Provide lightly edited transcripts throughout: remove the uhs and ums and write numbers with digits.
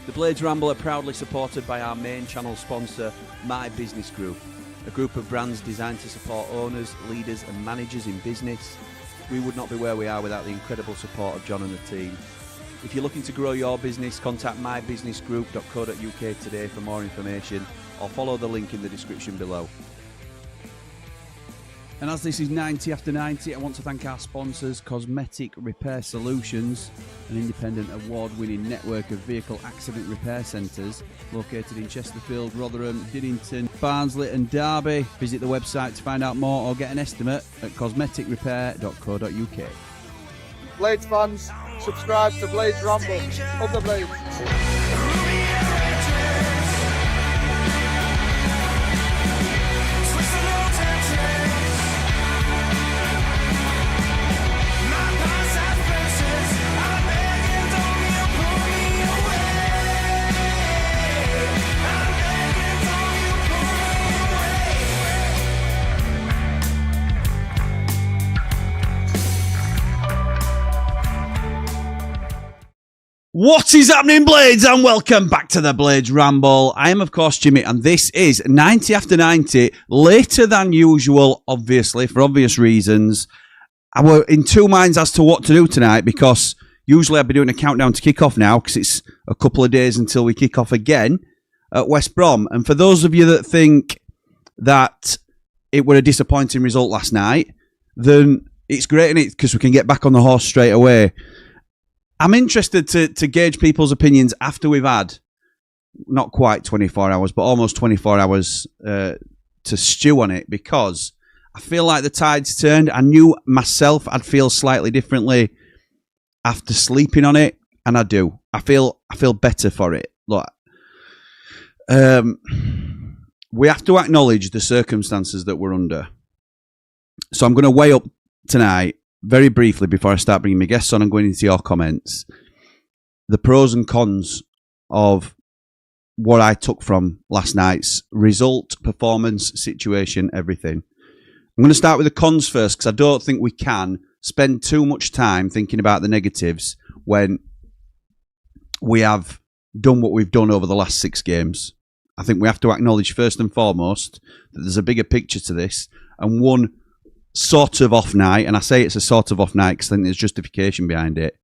The Blades Ramble are proudly supported by our main channel sponsor, My Business Group, a group of brands designed to support owners, leaders and managers in business. We would not be where we are without the incredible support of John and the team. If you're looking to grow your business, contact mybusinessgroup.co.uk today for more information, or follow the link in the description below. And as this is 90 after 90, I want to thank our sponsors, Cosmetic Repair Solutions, an independent award-winning network of vehicle accident repair centres located in Chesterfield, Rotherham, Dinnington, Barnsley and Derby. Visit the website to find out more or get an estimate at cosmeticrepair.co.uk. Blades fans, subscribe to Blades Ramble. Up the Blades. What is happening, Blades, and welcome back to the Blades Ramble. I am, of course, Jimmy, and this is 90 after 90, later than usual, obviously, for obvious reasons. I were in two minds as to what to do tonight, because usually I'd be doing a countdown to kick off now, because it's a couple of days until we kick off again at West Brom. And for those of you that think that it were a disappointing result last night, then it's great, isn't it? Because we can get back on the horse straight away. I'm interested to gauge people's opinions after we've had not quite 24 hours, but almost 24 hours to stew on it, because I feel like the tide's turned. I knew myself I'd feel slightly differently after sleeping on it, and I do. I feel better for it. Look, we have to acknowledge the circumstances that we're under. So I'm going to weigh up tonight, very briefly, before I start bringing my guests on and going into your comments, the pros and cons of what I took from last night's result, performance, situation, everything. I'm going to start with the cons first, because I don't think we can spend too much time thinking about the negatives when we have done what we've done over the last 6 games. I think we have to acknowledge first and foremost that there's a bigger picture to this, and one sort of off night, and I say it's a sort of off night because I think there's justification behind it,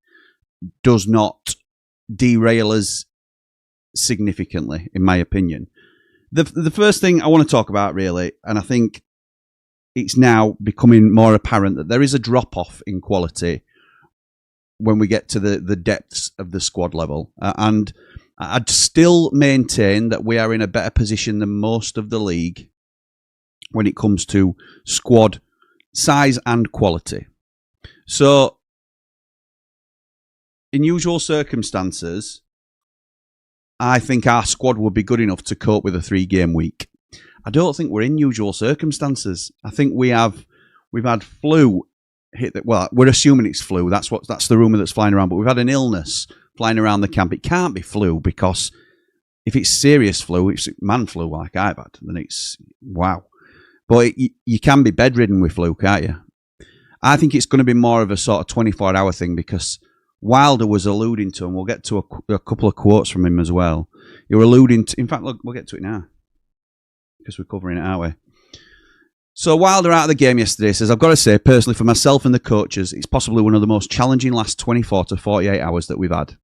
does not derail us significantly, in my opinion. The first thing I want to talk about, really, and I think it's now becoming more apparent that there is a drop-off in quality when we get to the depths of the squad level. And I'd still maintain that we are in a better position than most of the league when it comes to squad size and quality. So, in usual circumstances, I think our squad would be good enough to cope with a 3-game week. I don't think we're in usual circumstances. I think we've had flu hit that. Well, we're assuming it's flu. That's the rumour that's flying around. But we've had an illness flying around the camp. It can't be flu, because if it's serious flu, it's man flu like I've had, then it's wow. But you can be bedridden with flu, can't you? I think it's going to be more of a sort of 24-hour thing, because Wilder was alluding to, and we'll get to a couple of quotes from him as well. You're alluding to, in fact, look, we'll get to it now, because we're covering it, aren't we? So Wilder out of the game yesterday says, I've got to say, personally, for myself and the coaches, it's possibly one of the most challenging last 24 to 48 hours that we've had.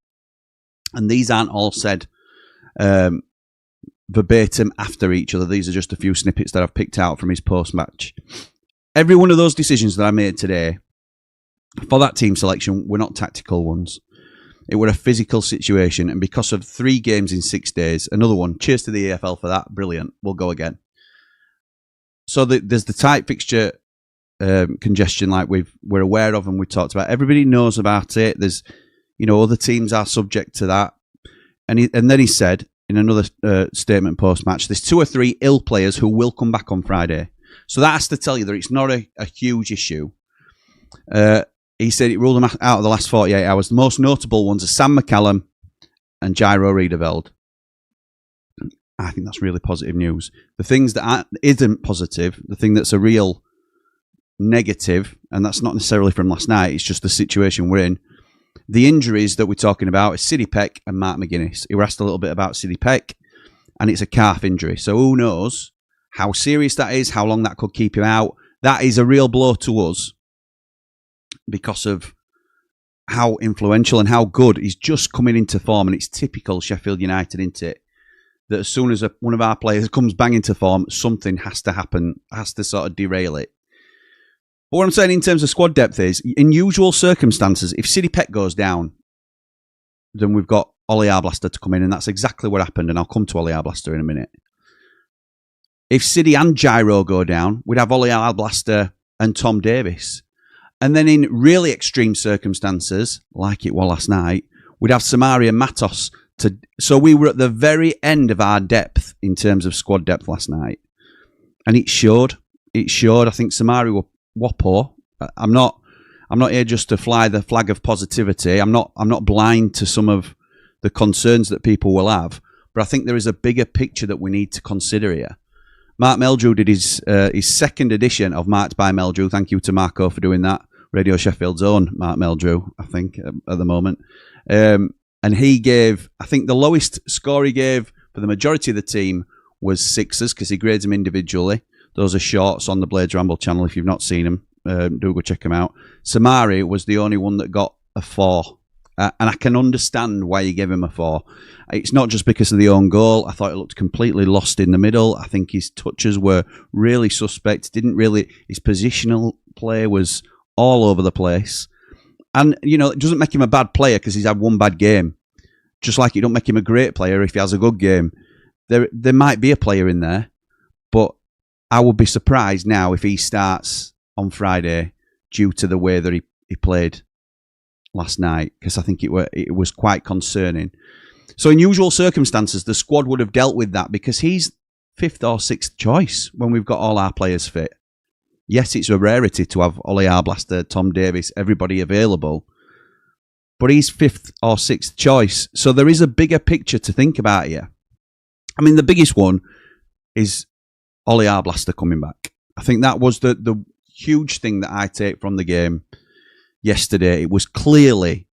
And these aren't all said verbatim after each other. These are just a few snippets that I've picked out from his post-match. Every one of those decisions that I made today for that team selection were not tactical ones. It were a physical situation, and because of 3 games in 6 days, another one. Cheers to the EFL for that. Brilliant. We'll go again. So there's the tight fixture congestion, like we're aware of and we talked about. Everybody knows about it. There's, other teams are subject to that. And then he said in another statement post-match, there's 2 or 3 ill players who will come back on Friday. So that has to tell you that it's not a huge issue. He said it ruled them out of the last 48 hours. The most notable ones are Sam McCallum and Jairo Riedeveld. I think that's really positive news. The things that isn't positive, the thing that's a real negative, and that's not necessarily from last night, it's just the situation we're in. The injuries that we're talking about is Sidney Peck and Mark McGuinness. He was asked a little bit about Sidney Peck, and it's a calf injury. So who knows how serious that is, how long that could keep him out. That is a real blow to us because of how influential and how good he's just coming into form. And it's typical Sheffield United, isn't it? That as soon as one of our players comes bang into form, something has to happen, has to sort of derail it. But what I'm saying in terms of squad depth is, in usual circumstances, if Sidney Peck goes down, then we've got Ollie Arblaster to come in, and that's exactly what happened, and I'll come to Ollie Arblaster in a minute. If Sidney and Gyro go down, we'd have Ollie Arblaster and Tom Davis. And then in really extreme circumstances, like it was last night, we'd have Samari and Matos. So we were at the very end of our depth in terms of squad depth last night. And it showed. It showed. I think Samari were poor. I'm not here just to fly the flag of positivity. I'm not blind to some of the concerns that people will have. But I think there is a bigger picture that we need to consider here. Mark Meldrew did his second edition of Marked by Meldrew. Thank you to Marco for doing that. Radio Sheffield's own Mark Meldrew, I think, at the moment. And he gave, I think the lowest score he gave for the majority of the team was 6s, because he grades them individually. Those are shorts on the Blades Ramble channel. If you've not seen them, do go check them out. Samari was the only one that got a 4. And I can understand why you gave him a 4. It's not just because of the own goal. I thought it looked completely lost in the middle. I think his touches were really suspect. His positional play was all over the place. And, you know, it doesn't make him a bad player because he's had one bad game. Just like it don't make him a great player if he has a good game. There might be a player in there, but I would be surprised now if he starts on Friday due to the way that he played last night, because I think it was quite concerning. So in usual circumstances, the squad would have dealt with that because he's 5th or 6th choice when we've got all our players fit. Yes, it's a rarity to have Ollie Arblaster, Tom Davis, everybody available, but he's 5th or 6th choice. So there is a bigger picture to think about here. I mean, the biggest one is Ollie Arblaster coming back. I think that was the huge thing that I take from the game yesterday. It was clearly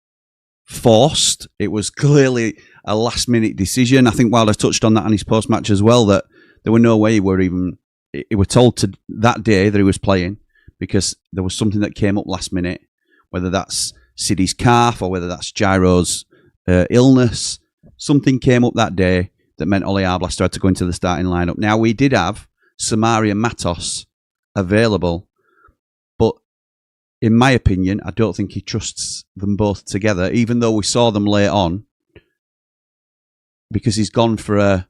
forced. It was clearly a last-minute decision. I think Wilder touched on that on his post-match as well, that there were no way he were told to that day that he was playing because there was something that came up last minute, whether that's Siddy's calf or whether that's Gyro's illness. Something came up that day that meant Ollie Arblaster had to go into the starting lineup. Now, we did have Samari and Matos available, but in my opinion, I don't think he trusts them both together, even though we saw them late on, because he's gone for a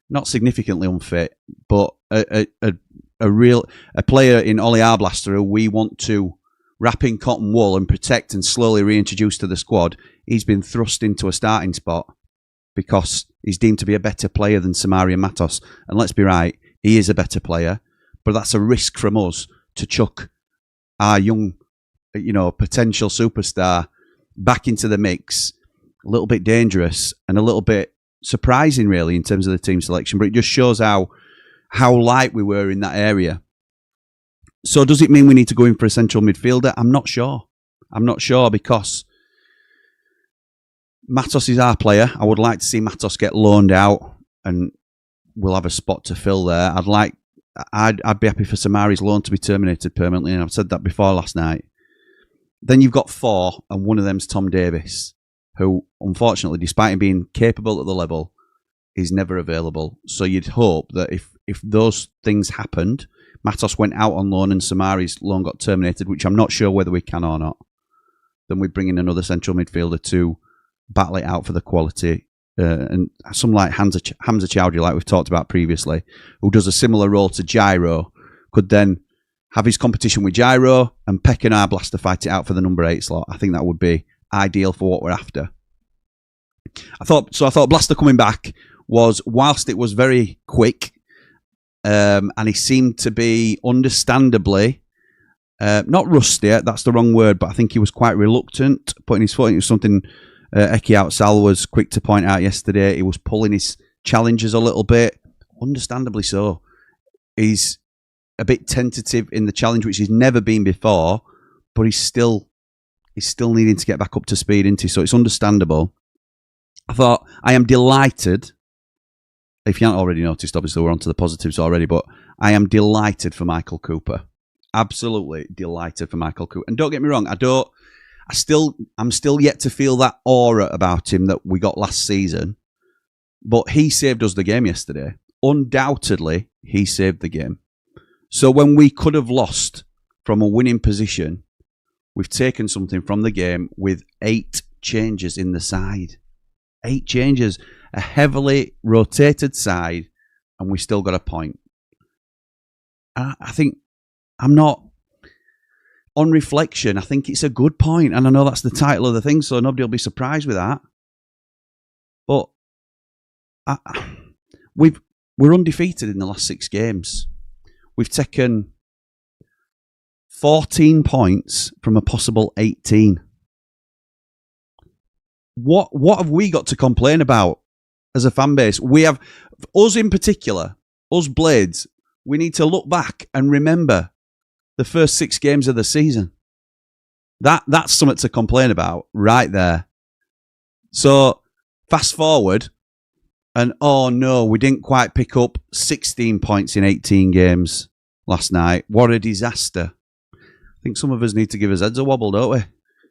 not significantly unfit, but a player in Ollie Arblaster who we want to wrap in cotton wool and protect and slowly reintroduce to the squad. He's been thrust into a starting spot because he's deemed to be a better player than Samari and Matos. And let's be right, he is a better player, but that's a risk from us to chuck our young, potential superstar back into the mix. A little bit dangerous and a little bit surprising, really, in terms of the team selection, but it just shows how light we were in that area. So does it mean we need to go in for a central midfielder? I'm not sure. Because Matos is our player. I would like to see Matos get loaned out and we'll have a spot to fill there. I'd be happy for Samari's loan to be terminated permanently, and I've said that before last night. Then you've got 4, and one of them's Tom Davis, who, unfortunately, despite him being capable at the level, is never available. So you'd hope that if those things happened, Matos went out on loan and Samari's loan got terminated, which I'm not sure whether we can or not, then we bring in another central midfielder to battle it out for the quality. And some like Hamza Chowdhury, like we've talked about previously, who does a similar role to Gyro, could then have his competition with Gyro and Peck and Arblaster fight it out for the number 8 slot. I think that would be ideal for what we're after. I thought Blaster coming back was, whilst it was very quick, and he seemed to be understandably not rusty, that's the wrong word, but I think he was quite reluctant putting his foot into something Eki Outsal was quick to point out yesterday he was pulling his challenges a little bit, understandably so. He's a bit tentative in the challenge, which he's never been before, but he's still needing to get back up to speed, isn't he? So it's understandable. I am delighted. If you haven't already noticed, obviously we're on to the positives already, but I am delighted for Michael Cooper. Absolutely delighted for Michael Cooper. And don't get me wrong, I'm still yet to feel that aura about him that we got last season. But he saved us the game yesterday. Undoubtedly, he saved the game. So when we could have lost from a winning position, we've taken something from the game with 8 changes in the side. 8 changes. A heavily rotated side, and we still got a point. I think on reflection, I think it's a good point, and I know that's the title of the thing, so nobody will be surprised with that. But we're undefeated in the last 6 games. We've taken 14 points from a possible 18. What have we got to complain about as a fan base? We have, us in particular, us Blades, we need to look back and remember the first 6 games of the season. That's something to complain about right there. So fast forward, and oh no, we didn't quite pick up 16 points in 18 games last night. What a disaster. I think some of us need to give us heads a wobble, don't we?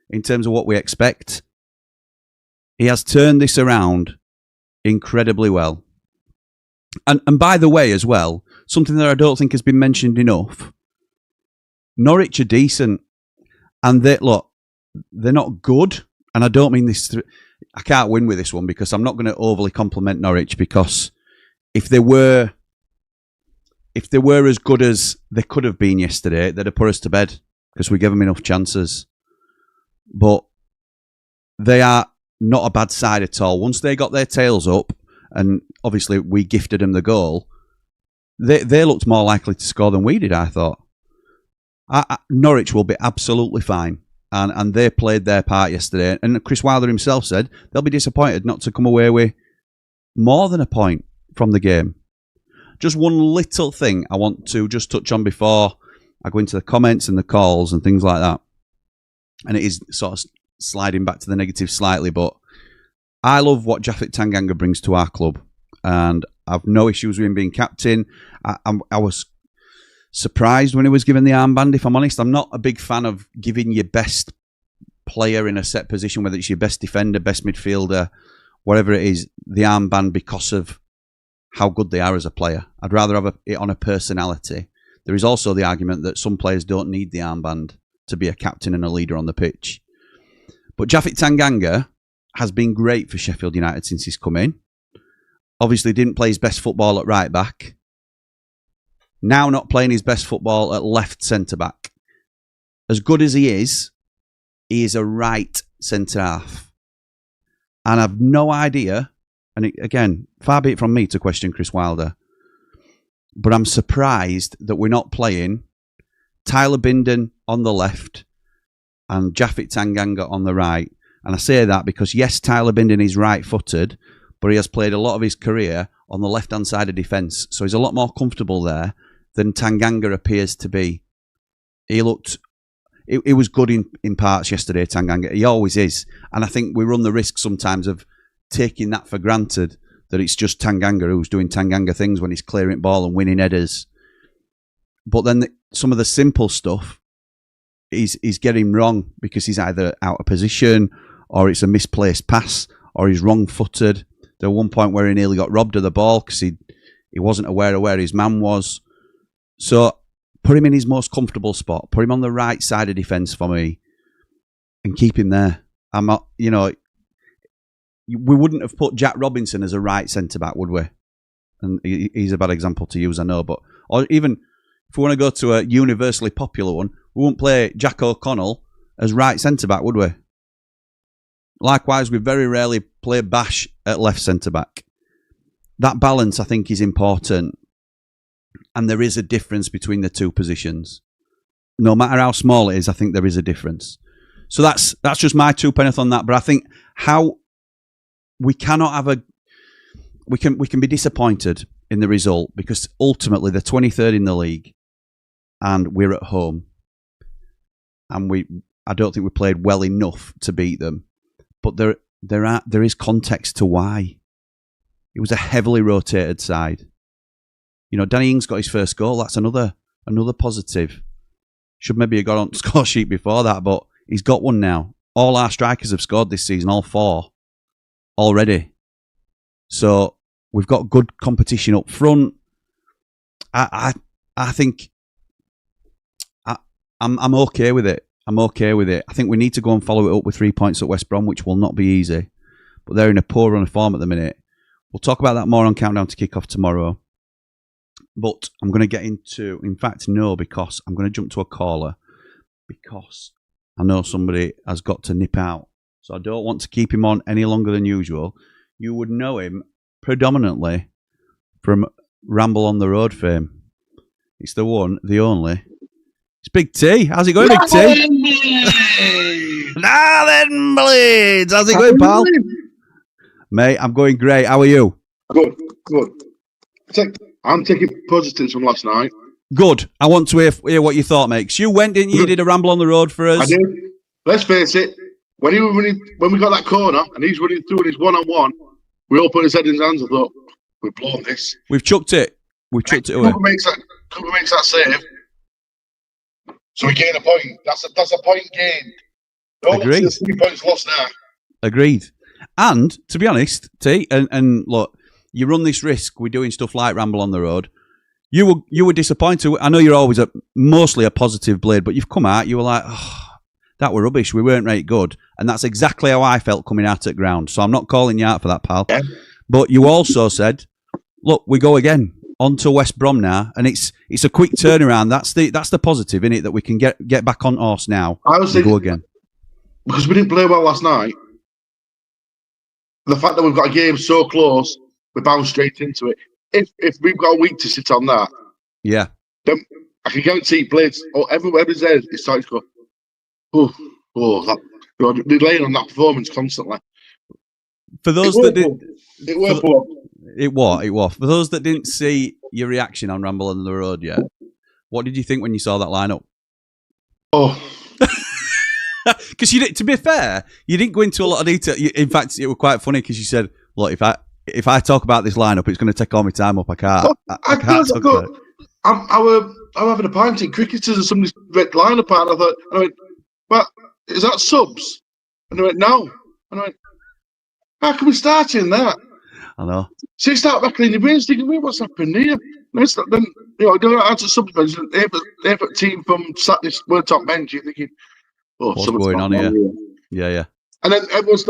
In terms of what we expect. He has turned this around incredibly well. And by the way, as well, something that I don't think has been mentioned enough, Norwich are decent. And they're not good. And I don't mean this... I can't win with this one because I'm not going to overly compliment Norwich, because if they were as good as they could have been yesterday, they'd have put us to bed because we gave them enough chances. But they are not a bad side at all. Once they got their tails up, and obviously we gifted them the goal, they looked more likely to score than we did, I thought. Norwich will be absolutely fine. And they played their part yesterday. And Chris Wilder himself said they'll be disappointed not to come away with more than a point from the game. Just one little thing I want to just touch on before I go into the comments and the calls and things like that. And it is sort of sliding back to the negative slightly, but I love what Japhet Tanganga brings to our club. And I've no issues with him being captain. I was surprised when he was given the armband, if I'm honest. I'm not a big fan of giving your best player in a set position, whether it's your best defender, best midfielder, whatever it is, the armband because of how good they are as a player. I'd rather have it on a personality. There is also the argument that some players don't need the armband to be a captain and a leader on the pitch. But Japhet Tanganga has been great for Sheffield United since he's come in. Obviously didn't play his best football at right back. Now not playing his best football at left centre-back. As good as he is a right centre-half. And I've no idea, and again, far be it from me to question Chris Wilder, but I'm surprised that we're not playing Tyler Binden on the left and Japhet Tanganga on the right. And I say that because, yes, Tyler Binden is right-footed, but he has played a lot of his career on the left-hand side of defence, so he's a lot more comfortable there than Tanganga appears to be. He was good in parts yesterday, Tanganga. He always is. And I think we run the risk sometimes of taking that for granted, that it's just Tanganga who's doing Tanganga things when he's clearing ball and winning headers. But then some of the simple stuff he's getting wrong because he's either out of position or it's a misplaced pass or he's wrong-footed. There was one point where he nearly got robbed of the ball because he wasn't aware of where his man was. So put him in his most comfortable spot. Put him on the right side of defence for me and keep him there. I'm not, we wouldn't have put Jack Robinson as a right centre-back, would we? And he's a bad example to use, I know. But or even if we want to go to a universally popular one, we wouldn't play Jack O'Connell as right centre-back, would we? Likewise, we very rarely play Bash at left centre-back. That balance, I think, is important. And there is a difference between the two positions. No matter how small it is, I think there is a difference. So that's just my 2 pence on that. But I think how we cannot have a. We can be disappointed in the result because ultimately they're 23rd in the league, and we're at home, and I don't think we played well enough to beat them. But there is context to why. It was a heavily rotated side. You know, Danny Ings got his first goal. That's another positive. Should maybe have got on the score sheet before that, but he's got one now. All our strikers have scored this season, all 4 already. So we've got good competition up front. I think I'm okay with it. I'm okay with it. I think we need to go and follow it up with 3 points at West Brom, which will not be easy. But they're in a poor run of form at the minute. We'll talk about that more on Countdown to Kick-Off tomorrow. But I'm going to get into... In fact, no, because I'm going to jump to a caller. Because I know somebody has got to nip out. So I don't want to keep him on any longer than usual. You would know him predominantly from Ramble on the Road fame. It's the one, the only... It's Big T. How's it going, Big T? Now then, Blades. How's it going, pal? Mate, I'm going great. How are you? Good. I'm taking positives from last night. Good. I want to hear what you thought, mate. 'Cause you went, didn't you? You did a ramble on the road for us. I did. Let's face it. When we got that corner and he's running through and he's one-on-one, we all put his head in his hands and thought, we've blown this. We've chucked it. Away. Cooper makes that save. So we gain a point. That's a point gained. Agreed. 3 points lost now. Agreed. And to be honest, T, and look, you run this risk with doing stuff like Ramble on the Road. You were disappointed. I know you're always mostly a positive Blade, but you've come out. You were like, oh, that were rubbish. We weren't right good, and that's exactly how I felt coming out at ground. So I'm not calling you out for that, pal. Yeah. But you also said, look, we go again on to West Brom now, and it's a quick turnaround. That's the positive in it, that we can get back on horse now. I was thinking, go again because we didn't play well last night. The fact that we've got a game so close, we bounce straight into it. If we've got a week to sit on that, yeah, then I can guarantee Blades or everybody's there is starting to go, they're laying on that performance constantly. For those that didn't, it was. For those that didn't see your reaction on Ramble on the Road yet, what did you think when you saw that lineup? Oh. Because to be fair, you didn't go into a lot of detail. In fact, it was quite funny because you said, "Look, if I talk about this lineup, it's going to take all my time up. I can't. I can't talk about it." I'm having a pint in cricketers and somebody's read lineup out. I went, "Well, is that subs?" And I went, "No." And I went, "How can we start in that?" I know. So you start back in your brains thinking, "Wait, what's happened here?" Then don't answer subs bench. They've a team from this World Top bench. You're thinking, what's going on here? Yeah. And then everyone's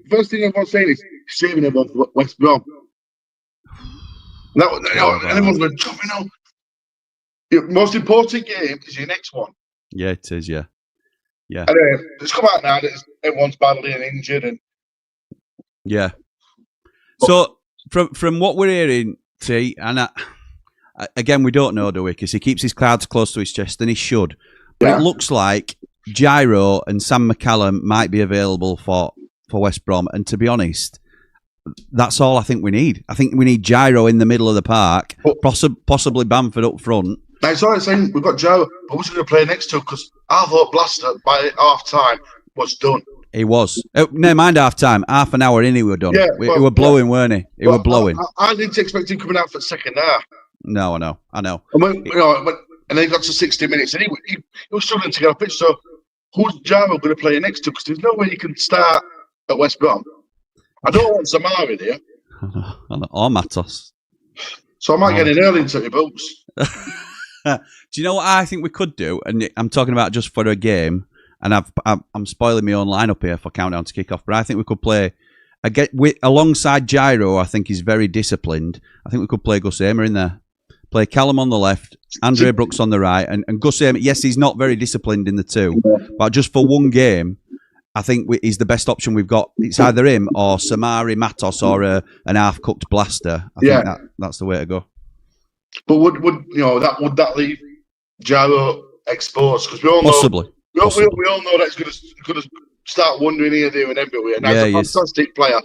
first thing everyone's saying is saving him off West Brom. And everyone's going, your most important game is your next one. Yeah, it is. Yeah. And it's come out now that everyone's badly and injured, and yeah. So from what we're hearing, T, and again, we don't know, do we? Because he keeps his cards close to his chest, and he should. But it looks like Gyro and Sam McCallum might be available for West Brom, and to be honest, that's all I think we need. I think we need Gyro in the middle of the park, possibly Bamford up front. That's all I'm saying. We've got Gyro, but who's going to play next to? Because I thought Blaster by half time was done. He was. Never mind half time. Half an hour in, he were done. Yeah, he were blowing, weren't he? He were blowing. I didn't expect him coming out for the second half. No, I know. And then he got to 60 minutes, and he was struggling to get off pitch. So who's Gyro going to play next to? Because there's no way you can start at West Brom. I don't want Samar in here. Or Matos. So I might get in early into your boots. Do you know what I think we could do? And I'm talking about just for a game, and I'm spoiling my own lineup here for Countdown to Kick-Off, but I think we could play alongside Gyro. I think he's very disciplined. I think we could play Gus Amer in there. Play Callum on the left, Andre Brooks on the right, and Gus Amer. Yes, he's not very disciplined in the two, but just for one game, I think he's the best option we've got. It's either him or Samari Matos or an half-cooked Blaster. I think that's the way to go. But would that leave Gyro exposed? Because we all know possibly. We all know that he's going to start wondering here, there, and everywhere. Now, Yeah, he's a fantastic player,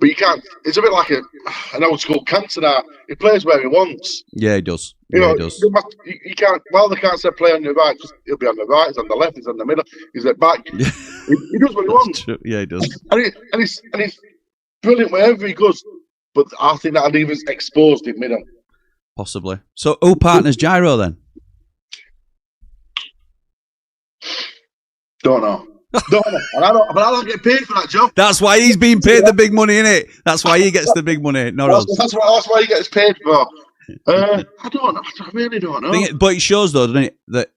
but you can't. It's a bit like an old school Cantona. He plays where he wants. Yeah, he does. You Yeah, know, he does. you can't. Well, they can't say play on your right. He'll be on the right. He's on the left. He's on the middle. He's at back. he does what he wants. True. Yeah, he does. And he's brilliant wherever he goes. But I think that leave us exposed in middle. Possibly. So, who partners Gyro then? Don't know. And I don't get paid for that job. That's why he's being paid the big money, innit? That's why he gets the big money, not us. That's why he gets paid for. I don't know. I really don't know. But it shows, though, doesn't it, that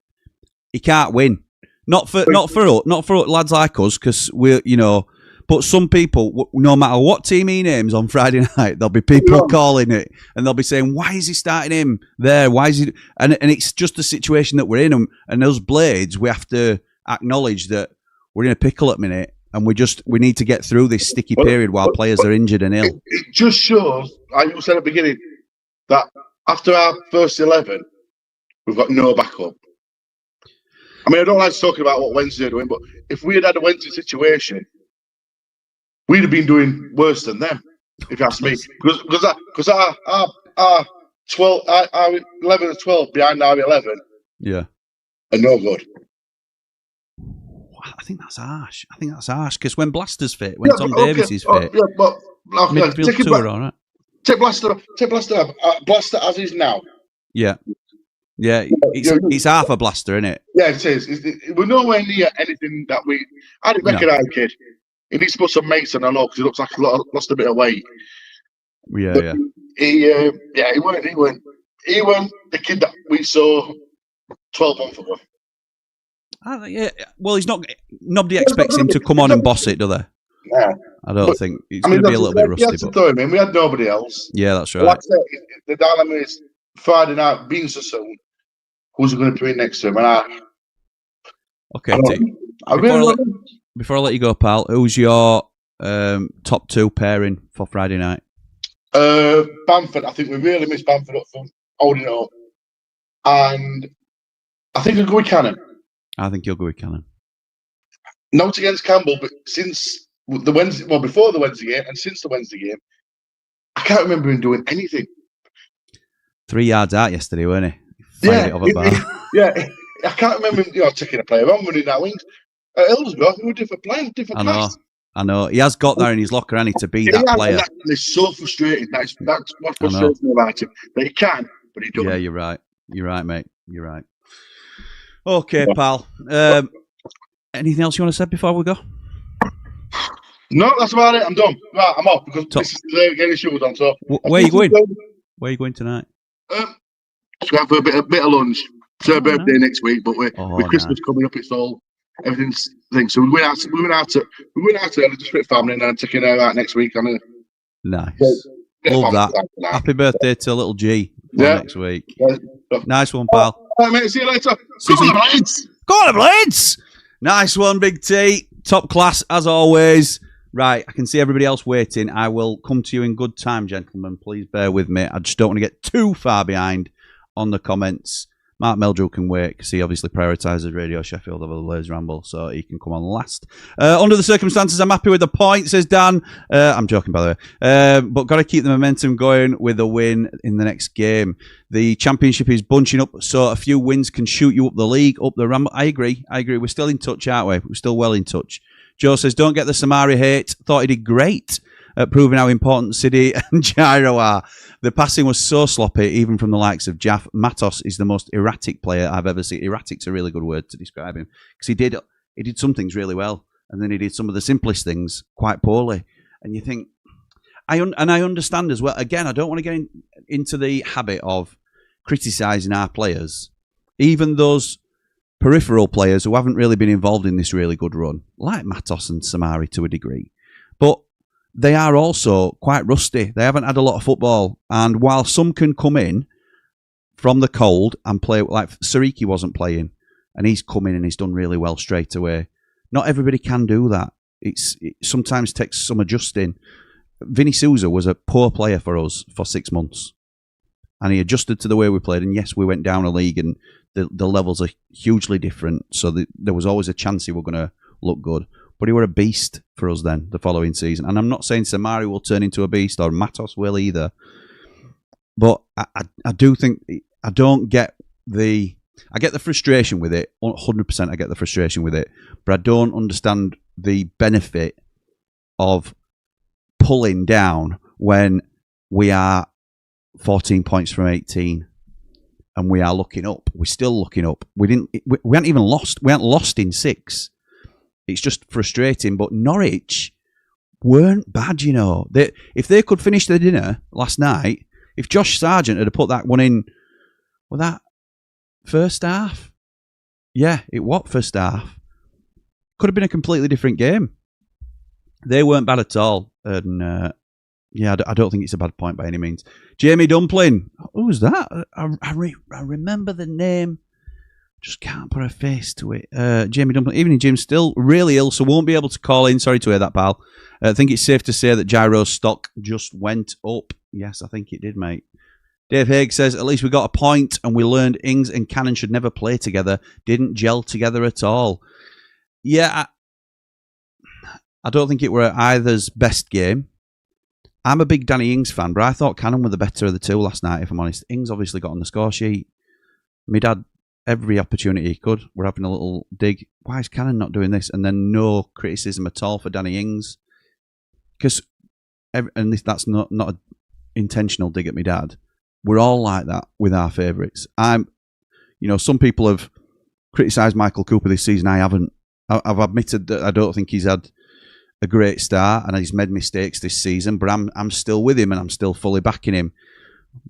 he can't win. Not for lads like us, because we're, you know. But some people, no matter what team he names on Friday night, there'll be people calling it, and they'll be saying, "Why is he starting him there? Why is he?" And it's just the situation that we're in, and those Blades, we have to acknowledge that we're in a pickle at the minute, and we need to get through this sticky period while players are injured and ill. It just shows, like you said at the beginning, that after our first 11, we've got no backup. I mean, I don't like talking about what Wednesday are doing, but if we had a Wednesday situation, we'd have been doing worse than them, if you ask me. Because our 11 and 12 behind our 11 are no good. I think that's harsh. Because when Blaster's fit, when Tom Davies is fit, midfield two are all right. Take Blaster as is now. Yeah. Yeah, it's half a Blaster, isn't it? Yeah, it is. We're nowhere near anything that I didn't recognise the kid. He needs to put some mates on, I know, because he looks like he lost a bit of weight. Yeah, but he weren't the kid that we saw 12 months ago. Yeah, well, he's not. Nobody expects him to come on and boss it, do they? Yeah, I don't think he's going to be a little bit rusty. We had to throw him in. We had nobody else. Yeah, that's right. Like I said, the dilemma is Friday night being so soon. Who's going to be in next to him? And okay, before I let you go, pal, who's your top two pairing for Friday night? Bamford. I think we really missed Bamford up from holding up, and I think I'll go with Cannon. I think you'll go with Cannon. Not against Campbell, but since the Wednesday, before the Wednesday game and since the Wednesday game, I can't remember him doing anything. 3 yards out yesterday, weren't he? Fired it off a bar. I can't remember him, taking a player on, running that wings. At Hillsborough, he was a different player, different class. I know. He has got there in his locker, hasn't he, to be that player. It's so frustrating. That's what frustrates me about him. That he can, but he doesn't. Yeah, you're right. You're right, mate. You're right. Okay, pal. Anything else you want to say before we go? No, that's about it. I'm done. Right, I'm off because this is the getting shoes on. So where are you going? Where are you going tonight? Just going for a bit of lunch. It's her birthday next week, but with Christmas coming up, it's all everything's thing. So we went out early just with family, and then taking her out next week. Nice. Love that. Happy birthday to little G next week. Yeah. Nice one, pal. All right, mate. See you later. Go on the Blades. Go on the Blades. Nice one, Big T. Top class as always. Right, I can see everybody else waiting. I will come to you in good time, gentlemen. Please bear with me. I just don't want to get too far behind on the comments. Mark Meldrew can wait because he obviously prioritises Radio Sheffield over the Blaze Ramble, so he can come on last. Under the circumstances, I'm happy with the point, says Dan. I'm joking, by the way. But got to keep the momentum going with a win in the next game. The championship is bunching up, so a few wins can shoot you up the league, up the Ramble. I agree. We're still in touch, aren't we? We're still well in touch. Joe says, don't get the Samari hate. Thought he did great at proving how important City and Gyro are. The passing was so sloppy, even from the likes of Jaff. Matos is the most erratic player I've ever seen. Erratic's a really good word to describe him. Because he did some things really well, and then he did some of the simplest things quite poorly. And you think, I understand as well. Again, I don't want to get into the habit of criticising our players. Even those peripheral players who haven't really been involved in this really good run, like Matos and Samari to a degree. But they are also quite rusty. They haven't had a lot of football. And while some can come in from the cold and play, like Sariki wasn't playing, and he's come in and he's done really well straight away. Not everybody can do that. It sometimes takes some adjusting. Vinny Souza was a poor player for us for 6 months. And he adjusted to the way we played. And yes, we went down a league and the levels are hugely different. So there was always a chance he was going to look good. but he were a beast for us then the following season. And I'm not saying Samari will turn into a beast or Matos will either, but I do think I don't get the. I get the frustration with it. 100% I get the frustration with it, but I don't understand the benefit of pulling down when we are 14 points from 18 and we are looking up. We're still looking up. We haven't even lost. We haven't lost in 6. It's just frustrating. But Norwich weren't bad, you know. If they could finish their dinner last night, if Josh Sargent had put that one in, well, that first half, yeah, first half could have been a completely different game. They weren't bad at all, and yeah, I don't think it's a bad point by any means. Jamie Dumpling, who was that? I remember the name, just can't put a face to it. Jamie Dumpling, evening Jim, still really ill, so won't be able to call in. Sorry to hear that, pal. I think it's safe to say that Gyro's stock just went up. Yes, I think it did, mate. Dave Haig says, at least we got a point and we learned Ings and Cannon should never play together. Didn't gel together at all. Yeah, I don't think it were either's best game. I'm a big Danny Ings fan, but I thought Cannon were the better of the two last night, if I'm honest. Ings obviously got on the score sheet. Mid had every opportunity he could. We're having a little dig. Why is Cannon not doing this? And then no criticism at all for Danny Ings. Because, and that's not an intentional dig at my dad. We're all like that with our favourites. Some people have criticised Michael Cooper this season. I haven't. I've admitted that I don't think he's had a great start and he's made mistakes this season, but I'm still with him and I'm still fully backing him.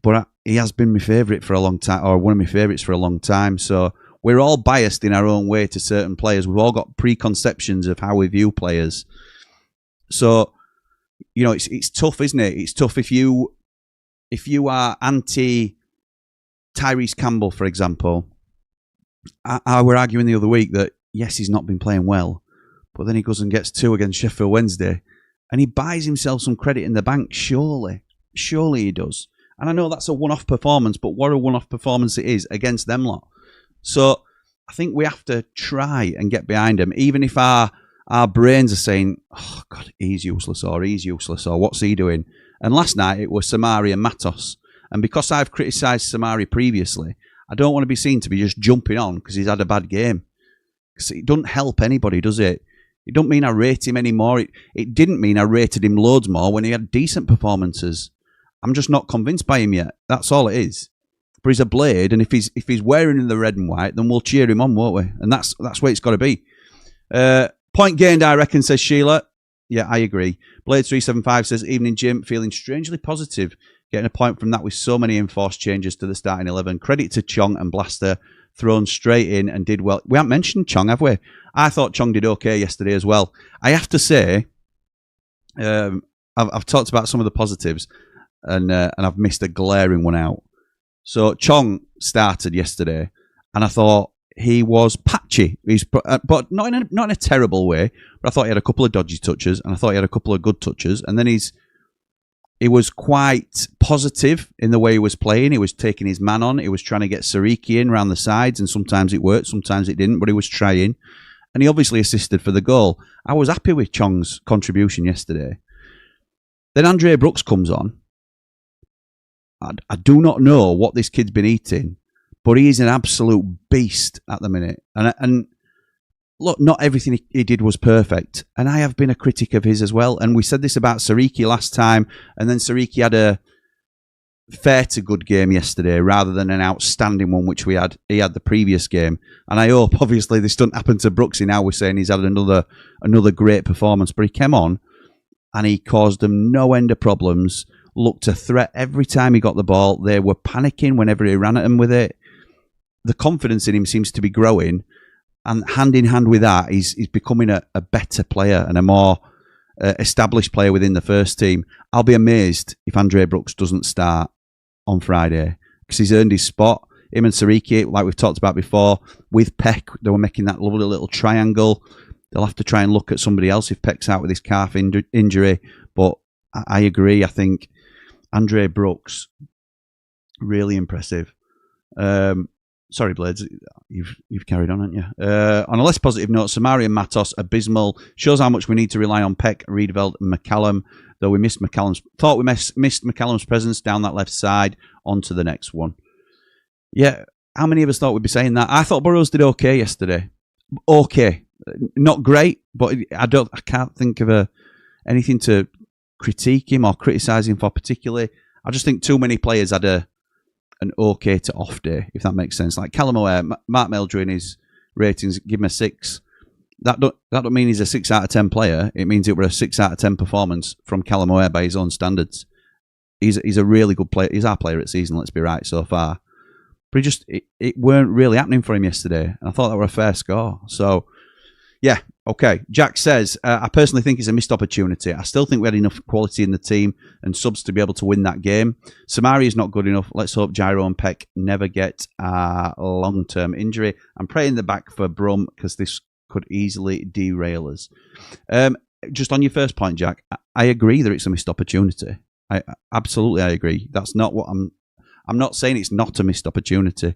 But he has been my favourite for a long time, or one of my favourites for a long time. So we're all biased in our own way to certain players. We've all got preconceptions of how we view players. So, it's tough, isn't it? It's tough if you are anti Tyrese Campbell, for example. I were arguing the other week that, yes, he's not been playing well, but then he goes and gets 2 against Sheffield Wednesday, and he buys himself some credit in the bank, surely. Surely he does. And I know that's a one-off performance, but what a one-off performance it is against them lot. So I think we have to try and get behind him, even if our brains are saying, oh, God, he's useless, or what's he doing? And last night it was Samari and Matos. And because I've criticised Samari previously, I don't want to be seen to be just jumping on because he's had a bad game. Because it doesn't help anybody, does it? It don't mean I rate him anymore. It didn't mean I rated him loads more when he had decent performances. I'm just not convinced by him yet. That's all it is. But he's a blade, and if he's wearing in the red and white, then we'll cheer him on, won't we? And that's where it's got to be. Point gained, I reckon, says Sheila. Yeah, I agree. Blade375 says, evening, Jim, feeling strangely positive. Getting a point from that with so many enforced changes to the starting 11. Credit to Chong and Blaster, thrown straight in and did well. We haven't mentioned Chong, have we? I thought Chong did okay yesterday as well. I have to say, I've talked about some of the positives, and I've missed a glaring one out. So Chong started yesterday, and I thought he was patchy. But not in a terrible way. But I thought he had a couple of dodgy touches, and I thought he had a couple of good touches, and then he was quite positive in the way he was playing. He was taking his man on. He was trying to get Sariki in around the sides, and sometimes it worked, sometimes it didn't, but he was trying. And he obviously assisted for the goal. I was happy with Chong's contribution yesterday. Then Andre Brooks comes on. I do not know what this kid's been eating, but he is an absolute beast at the minute. And look, not everything he did was perfect. And I have been a critic of his as well. And we said this about Sariki last time. And then Sariki had a fair to good game yesterday rather than an outstanding one, which he had the previous game. And I hope, obviously, this doesn't happen to Brooksy now. We're saying he's had another great performance. But he came on and he caused them no end of problems. Looked a threat every time he got the ball. They were panicking whenever he ran at them with it. The confidence in him seems to be growing. And hand in hand with that, he's becoming a better player and a more established player within the first team. I'll be amazed if Andre Brooks doesn't start on Friday because he's earned his spot. Him and Sariki, like we've talked about before, with Peck, they were making that lovely little triangle. They'll have to try and look at somebody else if Peck's out with his calf injury. But I agree. I think Andre Brooks, really impressive. Sorry, Blades, you've carried on, haven't you? On a less positive note, Samari and Matos, abysmal. Shows how much we need to rely on Peck, Riedveld and McCallum, though we missed McCallum's presence down that left side. On to the next one. Yeah, how many of us thought we'd be saying that? I thought Burrows did okay yesterday. Okay. Not great, but I can't think of anything to critique him or criticise him for particularly. I just think too many players had an okay to off day, if that makes sense. Like Callum O'Hare, Mark Meldrew in his ratings, give him a 6. That don't mean he's a 6 out of 10 player. It means it were a 6 out of 10 performance from Callum O'Hare by his own standards. He's a really good player. He's our player at the season, let's be right, so far. But it weren't really happening for him yesterday. And I thought that were a fair score. So, yeah, okay. Jack says, I personally think it's a missed opportunity. I still think we had enough quality in the team and subs to be able to win that game. Samari is not good enough. Let's hope Gyro and Peck never get a long-term injury. I'm praying the back for Brum because this could easily derail us. Just on your first point, Jack, I agree that it's a missed opportunity. I agree. That's not what I'm not saying it's not a missed opportunity.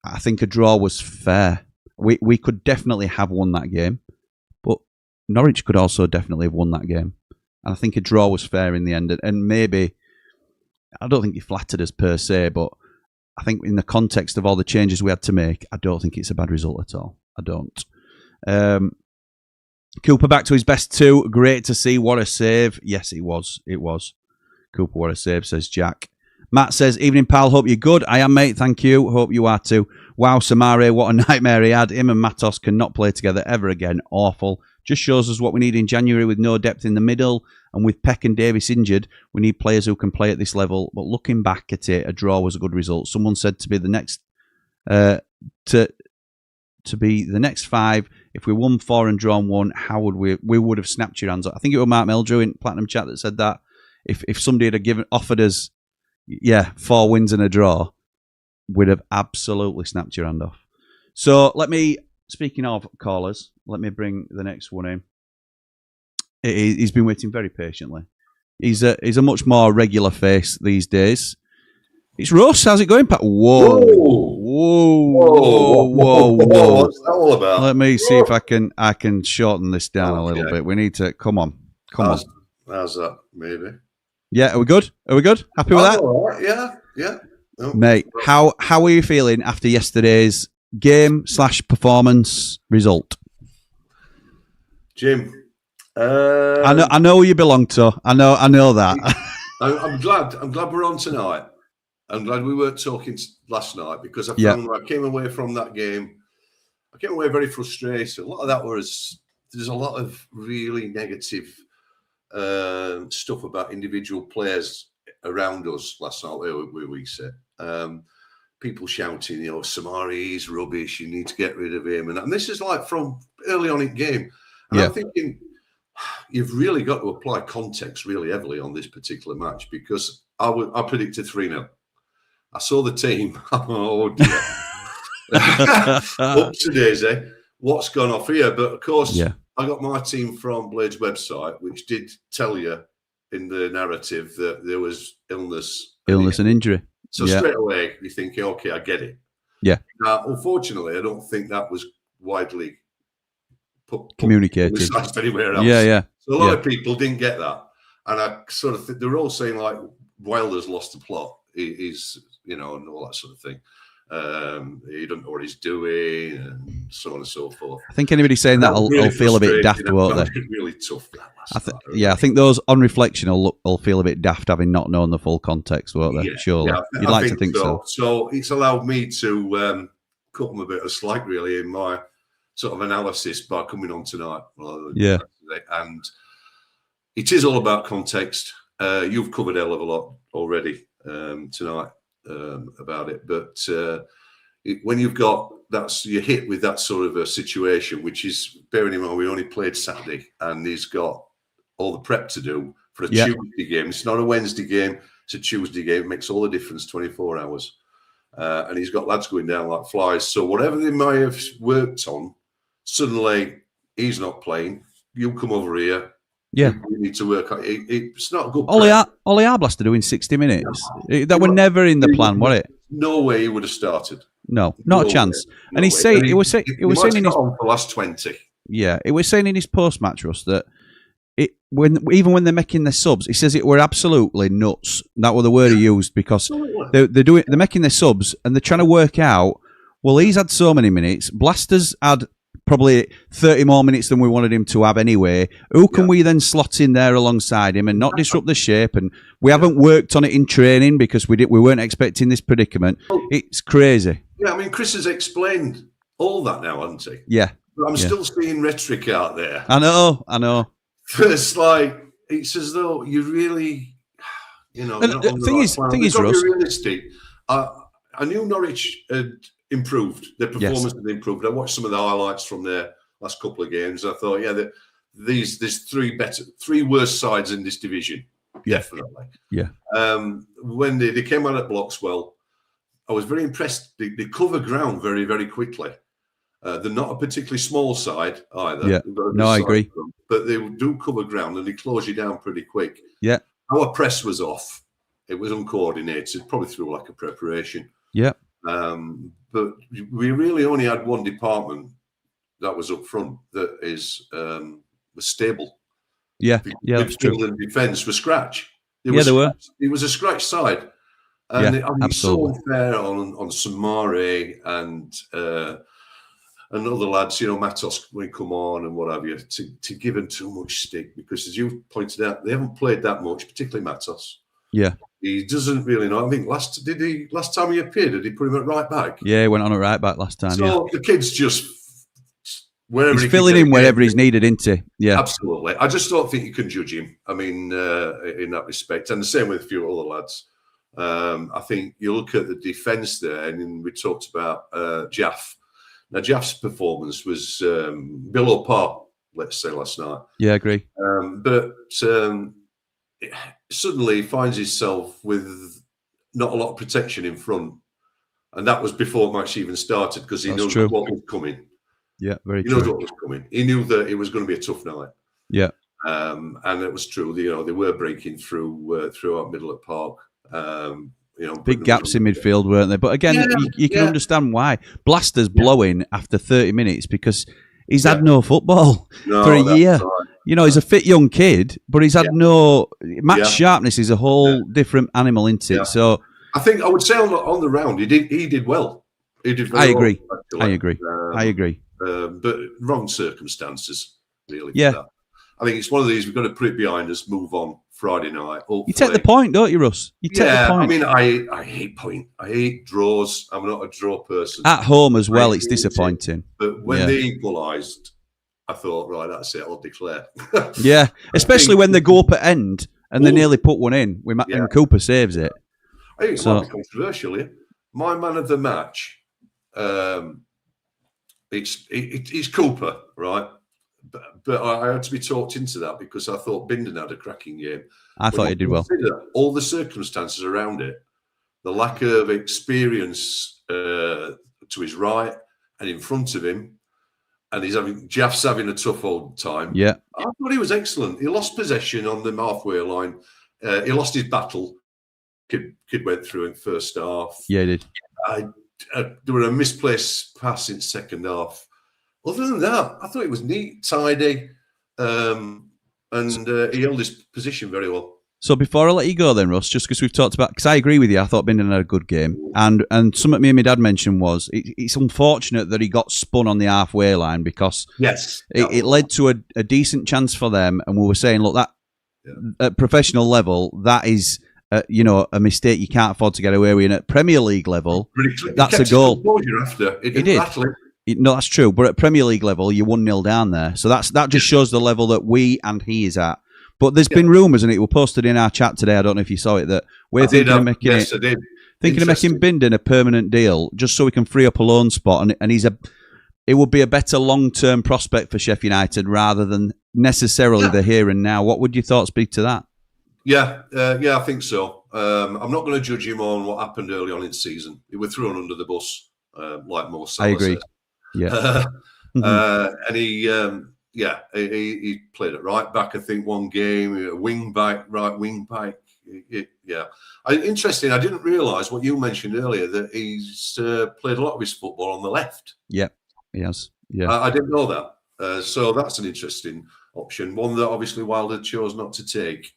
I think a draw was fair. We could definitely have won that game, but Norwich could also definitely have won that game. And I think a draw was fair in the end. And maybe, I don't think he flattered us per se, but I think in the context of all the changes we had to make, I don't think it's a bad result at all. I don't. Cooper back to his best 2. Great to see. What a save. Yes, it was. It was. Cooper, what a save, says Jack. Matt says, evening, pal. Hope you're good. I am, mate. Thank you. Hope you are too. Wow, Samare, what a nightmare he had. Him and Matos cannot play together ever again. Awful. Just shows us what we need in January with no depth in the middle. And with Peck and Davis injured, we need players who can play at this level. But looking back at it, a draw was a good result. Someone said to be the next to be the next 5. If we won 4 and drawn 1, how would we would have snapped your hands up. I think it was Mark Meldrew in Platinum Chat that said that. If somebody had offered us 4 wins and a draw, we'd have absolutely snapped your hand off. So speaking of callers, let me bring the next one in. He's been waiting very patiently. He's a much more regular face these days. It's Russ. How's it going, Pat? Whoa. What's that all about? Let me see if I can shorten this down a little bit. We need to come on. How's that? Maybe. Yeah, are we good? Happy with that? All right. Yeah. No. Mate, how are you feeling after yesterday's game / performance result? Jim. I know who you belong to. I know that. I'm glad we're on tonight. I'm glad we weren't talking last night because I found I came away from that game. I came away very frustrated. A lot of that there's a lot of really negative stuff about individual players around us last night where we sit. People shouting, Samari, he's rubbish, you need to get rid of him. And this is like from early on in the game. And I'm thinking, you've really got to apply context really heavily on this particular match because I predicted 3-0. I saw the team. Oh, dear. Up to daisy. What's gone off here? But, of course, I got my team from Blade's website, which did tell you in the narrative that there was illness and injury. So straight away, you're thinking, okay, I get it. Yeah. Unfortunately, I don't think that was widely communicated anywhere else. Yeah. So a lot of people didn't get that. And I sort of they were all saying, like, Wilder's lost the plot. He's, and all that sort of thing. He doesn't know what he's doing, and so on and so forth. I think anybody saying that will feel a bit daft, won't they? Really tough. I think those on reflection will feel a bit daft having not known the full context, won't they? Surely, you'd like to think so. So it's allowed me to cut them a bit of slack, really, in my sort of analysis by coming on tonight. And it is all about context. You've covered a hell of a lot already tonight about it, but when you've got you're hit with that sort of a situation, which is, bearing in mind we only played Saturday, and he's got all the prep to do for a Tuesday game. It's not a Wednesday game; it's a Tuesday game. It makes all the difference. 24 hours, and he's got lads going down like flies. So whatever they may have worked on, suddenly he's not playing. You come over here. Yeah, we need to work. It's not good. Ollie Arblas to do in 60 minutes. That were never in the plan, was it? No way he would have started. No, not a chance. And he's saying he was saying in his for the last 20. Yeah, it was saying in his post-match, Russ, that even when they're making their subs, he says it were absolutely nuts. That was the word he used, because they're making their subs and they're trying to work out. Well, he's had so many minutes. Blaster's had probably 30 more minutes than we wanted him to have anyway. Who can we then slot in there alongside him and not disrupt the shape? And we haven't worked on it in training because we weren't expecting this predicament. It's crazy. Yeah, I mean, Chris has explained all that now, hasn't he? Yeah. But I'm still seeing rhetoric out there. I know. It's like, it's as though you really, the thing is, Russ, be realistic. I knew Norwich had improved. Their performance had improved. I watched some of the highlights from their last couple of games. I thought, there's three worse sides in this division. Definitely. Yeah. When they came out at Bloxwell, I was very impressed. They cover ground very, very quickly. They're not a particularly small side either. Yeah. No, I agree. But they do cover ground and they close you down pretty quick. Yeah. Our press was off. It was uncoordinated, probably through lack of preparation. Yeah. But we really only had one department that was up front that was stable. Yeah. That's true. And defence was scratch. They were. It was a scratch side. And it's so unfair on Samari and other lads, Matos, when he come on and what have you, to give him too much stick, because as you pointed out, they haven't played that much, particularly Matos. Yeah. He doesn't really know. I think last time he appeared, did he put him at right back? Yeah, he went on at right back last time. So the kid's just wherever he's filling in wherever he's needed, isn't he? Yeah. Absolutely. I just don't think you can judge him. I mean, in that respect. And the same with a few other lads. I think you look at the defence there, and we talked about Jaff. Now, Jaff's performance was below par, let's say, last night. Yeah, I agree. But suddenly he finds himself with not a lot of protection in front. And that was before the match even started, because he knows what was coming. Yeah, very true. He knows what was coming. He knew that it was going to be a tough night. Yeah. And it was true. They were breaking throughout middle of park. Big gaps in midfield, weren't they? But again, you can understand why. Blaster's blowing after 30 minutes because he's had no football for a year. Right. He's a fit young kid, but he's had no match sharpness. Is a whole different animal, isn't it? Yeah. So I think I would say on the round, he did well. He did very well. I agree. But wrong circumstances, really. Yeah. I think it's one of these, we've got to put it behind us, move on Friday night. Hopefully. You take the point, don't you, Russ? You take the point. I mean, I hate point. I hate draws. I'm not a draw person. At home as well, it's disappointing. But when they equalised, I thought, right, that's it, I'll declare. Yeah, especially when they go up at end and they nearly put one in. And Cooper saves it. I think it's might be controversial here. My man of the match, it's Cooper, right? But I had to be talked into that because I thought Bindon had a cracking game. I thought he did well. All the circumstances around it, the lack of experience to his right and in front of him, and Jaff's having a tough old time. Yeah, I thought he was excellent. He lost possession on the halfway line. He lost his battle. Kid went through in first half. Yeah, he did. There were a misplaced pass in second half. Other than that, I thought it was neat, tidy, and he held his position very well. So before I let you go then, Russ, just because we've talked about, because I agree with you, I thought Bindon had a good game. And something me and my dad mentioned was, it's unfortunate that he got spun on the halfway line because it led to a decent chance for them. And we were saying, look, that at professional level, that is a mistake you can't afford to get away with. And at Premier League level, that's a goal. It did. No, that's true. But at Premier League level, you're 1-0 down there. So that just shows the level that we and he is at. But there's been rumours, and it was posted in our chat today. I don't know if you saw it, that we're thinking of making Bindon a permanent deal just so we can free up a loan spot. And it would be a better long-term prospect for Sheffield United rather than necessarily the here and now. What would your thoughts be to that? Yeah, I think so. I'm not going to judge him on what happened early on in the season. He was thrown under the bus, like most. I agree. Said. Yeah. And he played it right back. I think one game, right wing back. Yeah. Interesting. I didn't realise what you mentioned earlier, that he's played a lot of his football on the left. Yeah, he has. Yeah, I didn't know that. So that's an interesting option. One that obviously Wilder chose not to take.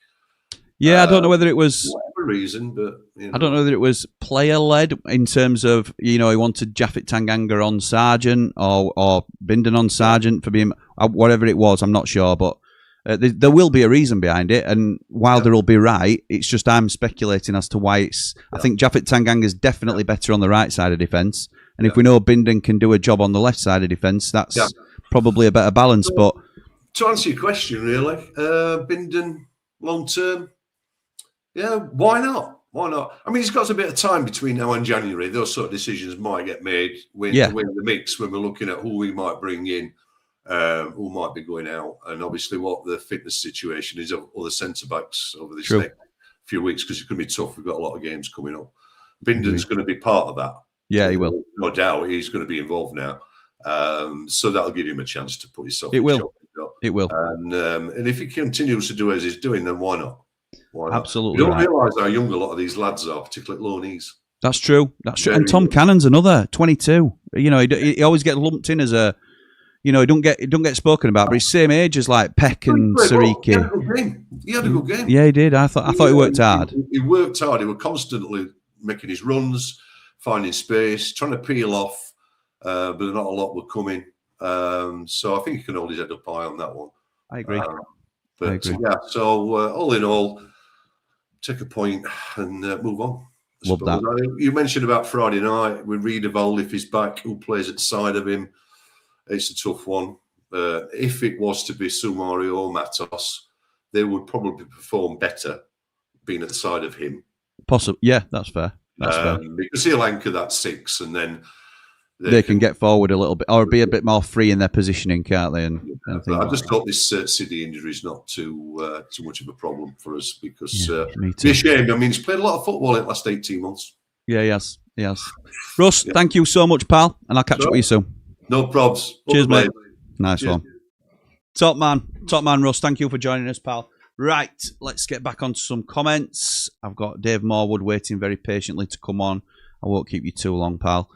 Yeah, I don't know whether it was whatever reason, but I don't know whether it was player led in terms of he wanted Japhet Tanganga on Sargent or Bindon on Sargent for being whatever it was. I'm not sure, but there will be a reason behind it, and Wilder will be right. It's just I'm speculating as to why it's. I think Japhet Tanganga is definitely better on the right side of defence, and if we know Bindon can do a job on the left side of defence, that's probably a better balance. But to answer your question, really, Bindon long term. Yeah, why not? Why not? I mean, he's got a bit of time between now and January. Those sort of decisions might get made when the mix, when we're looking at who we might bring in, who might be going out, and obviously what the fitness situation is of other centre-backs over this next few weeks, because it's going to be tough. We've got a lot of games coming up. Bindon's going to be part of that. Yeah, he will. No doubt he's going to be involved now. So that'll give him a chance to put himself in. It will. And if he continues to do as he's doing, then why not? Absolutely. You don't realise how young a lot of these lads are, particularly at low knees. That's true. And Tom Cannon's another 22. He always gets lumped in as a, he don't get spoken about, but he's same age as like Peck and Sariki. He had a good game. Yeah, he did. I thought he worked hard. He worked hard. He was constantly making his runs, finding space, trying to peel off, but not a lot were coming. So I think he can hold his head up high on that one. I agree. So all in all, take a point and move on. Love that. You mentioned about Friday night with Riedewald, if he's back, who plays at the side of him? It's a tough one. If it was to be Soumaré or Matos, they would probably perform better being at the side of him. Possible. Yeah, that's fair. Because he'll anchor that 6, and then they can get forward a little bit, or be a bit more free in their positioning, can't they? I just hope this City injury is not too much of a problem for us, because it's a shame. I mean, he's played a lot of football in the last 18 months. Yeah, he has. Russ, thank you so much, pal, and I'll catch up with you soon. No probs. Cheers, mate. Nice one. Top man, Russ. Thank you for joining us, pal. Right, let's get back onto some comments. I've got Dave Mwood waiting very patiently to come on. I won't keep you too long, pal.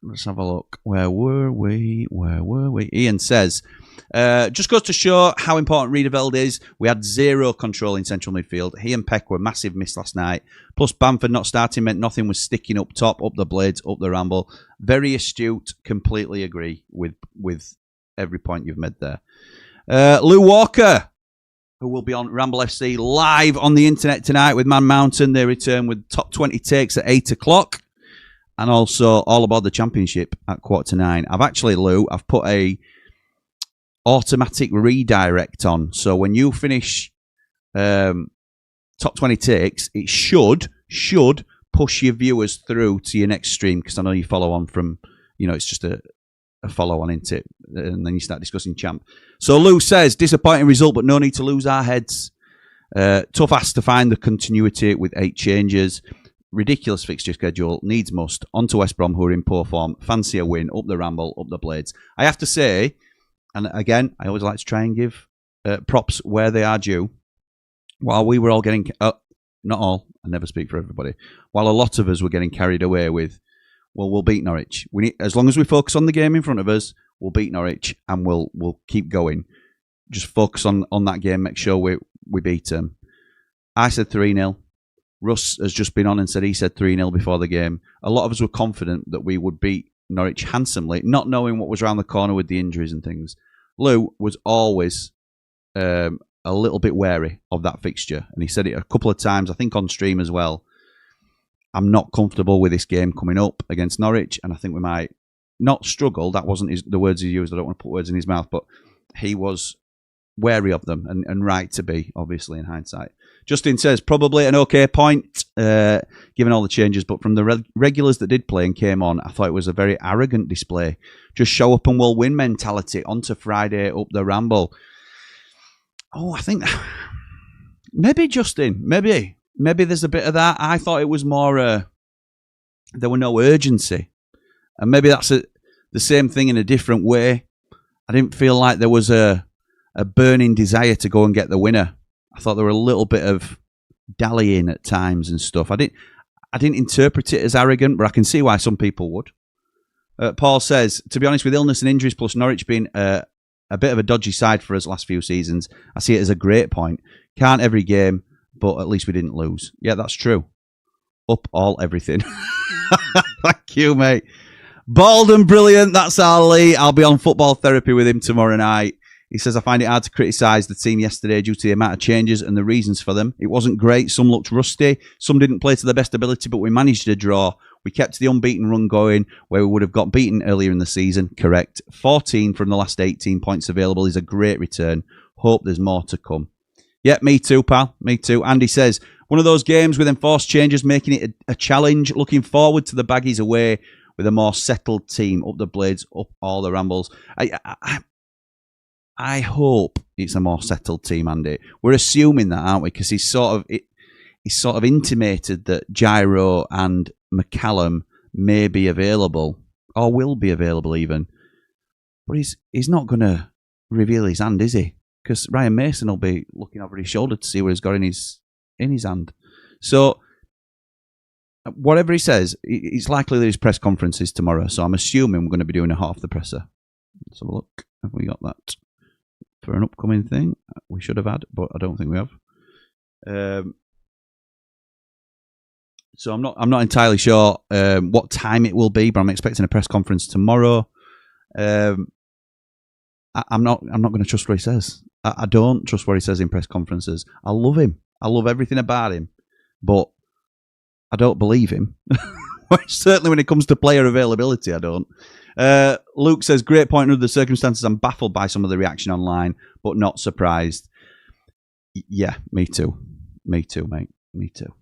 Let's have a look. Where were we? Ian says, just goes to show how important Riedewald is. We had zero control in central midfield. He and Peck were massive miss last night. Plus, Bamford not starting meant nothing was sticking up top, up the blades, up the Ramble. Very astute. Completely agree with every point you've made there. Lou Walker, who will be on Ramble FC live on the internet tonight with Man Mountain. They return with top 20 takes at 8 o'clock. And also All Aboard the Championship at 8:45. I've put a automatic redirect on. So when you finish top 20 takes, it should push your viewers through to your next stream, because I know you follow on from, it's just a follow on, isn't it? And then you start discussing champ. So Lou says, disappointing result, but no need to lose our heads. Tough ask to find the continuity with 8 changes. Ridiculous fixture schedule, needs must. On to West Brom, who are in poor form. Fancy a win, up the Ramble, up the Blades. I have to say, and again, I always like to try and give props where they are due. While we were all getting, not all, I never speak for everybody, while a lot of us were getting carried away with, well, we'll beat Norwich. We need, as long as we focus on the game in front of us, we'll beat Norwich, and we'll keep going. Just focus on that game, make sure we beat them. I said 3-0. Russ has just been on and said he said 3-0 before the game. A lot of us were confident that we would beat Norwich handsomely, not knowing what was around the corner with the injuries and things. Lou was always a little bit wary of that fixture, and he said it a couple of times, I think on stream as well. I'm not comfortable with this game coming up against Norwich, and I think we might not struggle. That wasn't the words he used. I don't want to put words in his mouth, but he was wary of them, and right to be, obviously, in hindsight. Justin says, probably an okay point, given all the changes, but from the regulars that did play and came on, I thought it was a very arrogant display. Just show up and we'll win mentality. On to Friday, up the Ramble. Oh, I think maybe, Justin, maybe there's a bit of that. I thought it was more, there were no urgency. And maybe that's the same thing in a different way. I didn't feel like there was a burning desire to go and get the winner. I thought there were a little bit of dallying at times and stuff. I didn't interpret it as arrogant, but I can see why some people would. Paul says, to be honest, with illness and injuries plus Norwich being a bit of a dodgy side for us last few seasons, I see it as a great point. Can't every game, but at least we didn't lose. Yeah, that's true. Up all everything. Thank you, mate. Bald and brilliant. That's Ali. I'll be on football therapy with him tomorrow night. He says, I find it hard to criticise the team yesterday due to the amount of changes and the reasons for them. It wasn't great. Some looked rusty. Some didn't play to their best ability, but we managed to draw. We kept the unbeaten run going where we would have got beaten earlier in the season. Correct. 14 from the last 18 points available is a great return. Hope there's more to come. Yeah, me too, pal. Me too. Andy says, one of those games with enforced changes, making it a challenge. Looking forward to the Baggies away with a more settled team. Up the Blades, up all the Rambles. I hope it's a more settled team, Andy. We're assuming that, aren't we? Because he's sort of intimated that Gyro and McCallum may be available, or will be available even. But he's not going to reveal his hand, is he? Because Ryan Mason will be looking over his shoulder to see what he's got in his hand. So whatever he says, it's likely that his press conference is tomorrow. So I'm assuming we're going to be doing a half the presser. Let's have a look. Have we got that for an upcoming thing? We should have had, but I don't think we have. So I'm not entirely sure what time it will be, but I'm expecting a press conference tomorrow. I'm not going to trust what he says. I don't trust what he says in press conferences. I love him. I love everything about him, but I don't believe him. Certainly when it comes to player availability, I don't. Luke says, great point under the circumstances. I'm baffled by some of the reaction online, but not surprised. Yeah, me too. Me too, mate. Me too.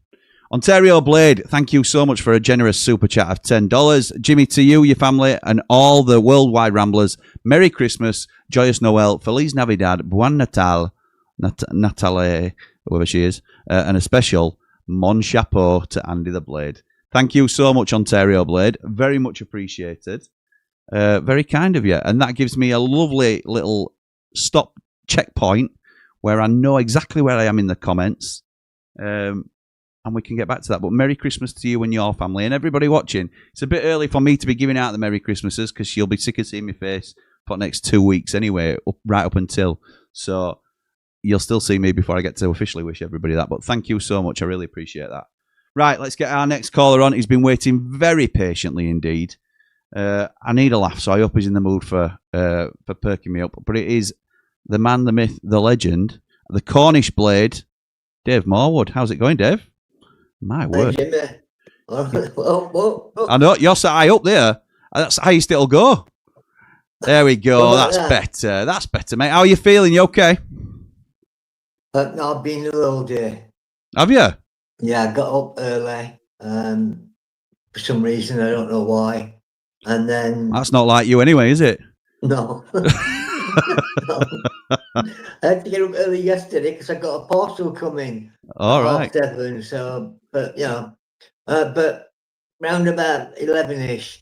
Ontario Blade, thank you so much for a generous super chat of $10. Jimmy, to you, your family, and all the worldwide Ramblers, Merry Christmas, Joyous Noel, Feliz Navidad, Buen Natal, Natale, whoever she is, and a special Mon Chapeau to Andy the Blade. Thank you so much, Ontario Blade. Very much appreciated. Very kind of you. And that gives me a lovely little stop checkpoint where I know exactly where I am in the comments. And we can get back to that. But Merry Christmas to you and your family and everybody watching. It's a bit early for me to be giving out the Merry Christmases because you'll be sick of seeing my face for the next 2 weeks anyway, right up until. So you'll still see me before I get to officially wish everybody that. But thank you so much. I really appreciate that. Right, let's get our next caller on. He's been waiting very patiently indeed. I need a laugh, so I hope he's in the mood for perking me up. But it is the man, the myth, the legend, the Cornish Blade, Dave Mwood. How's it going, Dave? My word. Hey, Jimmy. Whoa. I know, you're so high up there. That's how you still go. There we go. That's better. That's better, mate. How are you feeling? You okay? No, I've been ill all day. Have you? Yeah, I got up early. For some reason, I don't know why. And then... That's not like you anyway, is it? No. No. I had to get up early yesterday because I got a parcel coming. All right. 7:30, so, but, you know, but round about 11ish,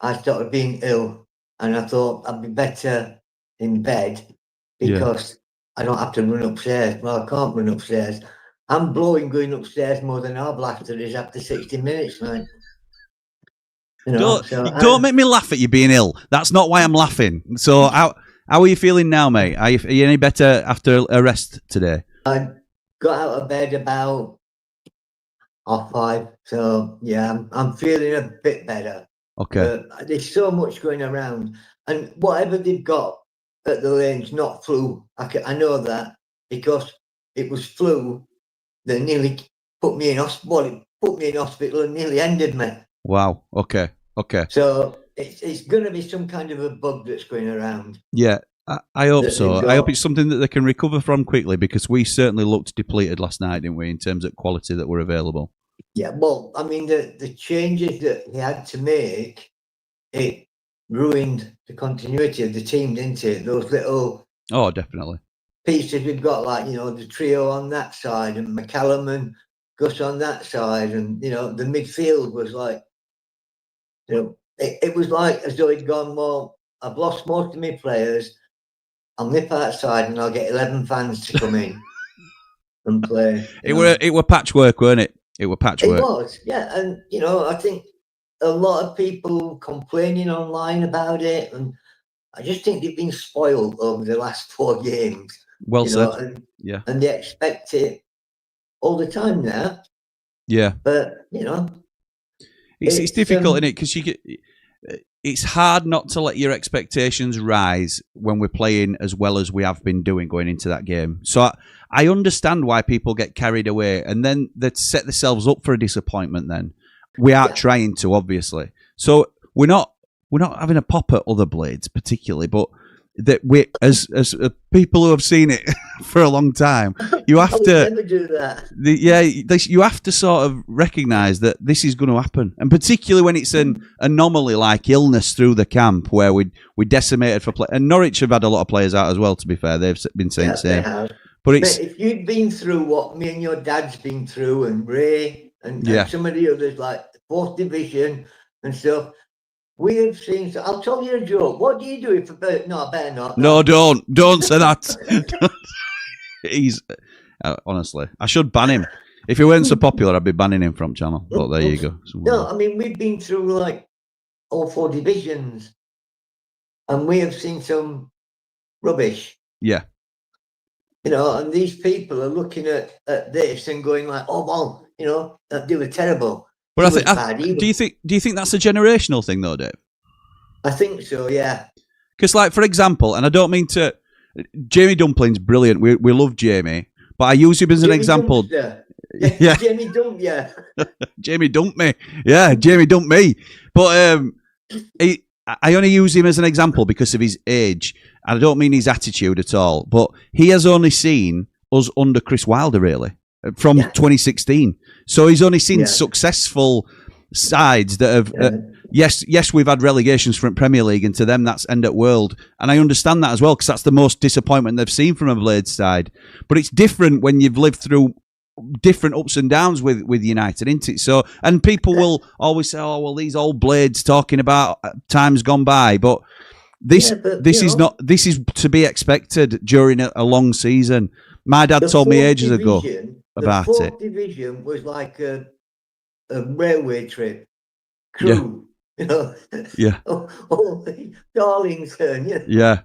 I started being ill, and I thought I'd be better in bed because I don't have to run upstairs. Well, I can't run upstairs. I'm blowing going upstairs more than our blaster is after 60 minutes, man. You know, don't make me laugh at you being ill. That's not why I'm laughing. So how are you feeling now, mate? Are you any better after a rest today? I got out of bed about 5:30, so yeah, I'm feeling a bit better. Okay. There's so much going around, and whatever they've got at the lane's not flu. I know that because it was flu that nearly put me in hospital. It put me in hospital and nearly ended me. Wow. Okay. So it's going to be some kind of a bug that's going around. Yeah, I hope so. I hope it's something that they can recover from quickly because we certainly looked depleted last night, didn't we, in terms of quality that were available? Yeah, well, I mean, the changes that he had to make, it ruined the continuity of the team, didn't it? Those little definitely pieces we've got, like, you know, the trio on that side and McCallum and Gus on that side, and, you know, the midfield was like, you know, it was like as though he'd gone, well, I've lost most of my players. I'll nip outside and I'll get 11 fans to come in. and play. It were patchwork, weren't it? It were patchwork. It was, yeah. And, I think a lot of people complaining online about it, and I just think they've been spoiled over the last 4 games. Well said. And they expect it all the time now. Yeah. But, it's difficult, isn't it? Because it's hard not to let your expectations rise when we're playing as well as we have been doing going into that game. So I understand why people get carried away, and then they set themselves up for a disappointment. Then we are trying to, obviously. So we're not having a pop at other blades particularly, but that we, as people who have seen it for a long time, you have to never do that. You have to sort of recognise that this is going to happen, and particularly when it's an anomaly like illness through the camp where we decimated for play. And Norwich have had a lot of players out as well. To be fair, they've been saying the same. But if you'd been through what me and your dad's been through, and Ray and some of the others, like 4th division and stuff. We have seen. So I'll tell you a joke. What do you do if no, I better not. No, don't say that. He's honestly, I should ban him. If he weren't so popular, I'd be banning him from channel. But there you go. No, I mean we've been through like all 4 divisions, and we have seen some rubbish. Yeah. And these people are looking at this and going like, oh well, they were terrible. But do you think that's a generational thing though, Dave? I think so, yeah. Because, like, for example, and I don't mean to, Jamie Dumpling's brilliant. We love Jamie, but I use him as an example. Yeah, Jamie dumped you. Jamie dumped me. Yeah, Jamie dumped me. But I only use him as an example because of his age, and I don't mean his attitude at all. But he has only seen us under Chris Wilder, really, from 2016. So he's only seen successful sides that have, yes, we've had relegations from Premier League, and to them that's end at world. And I understand that as well, because that's the most disappointment they've seen from a Blades side. But it's different when you've lived through different ups and downs with United, isn't it? So, and people will always say, oh, well, these old Blades talking about times gone by. But this is to be expected during a long season. My dad told me ages ago about it. The 4th division was like a railway trip. Crew, Yeah. Oh, Darlington, Yeah.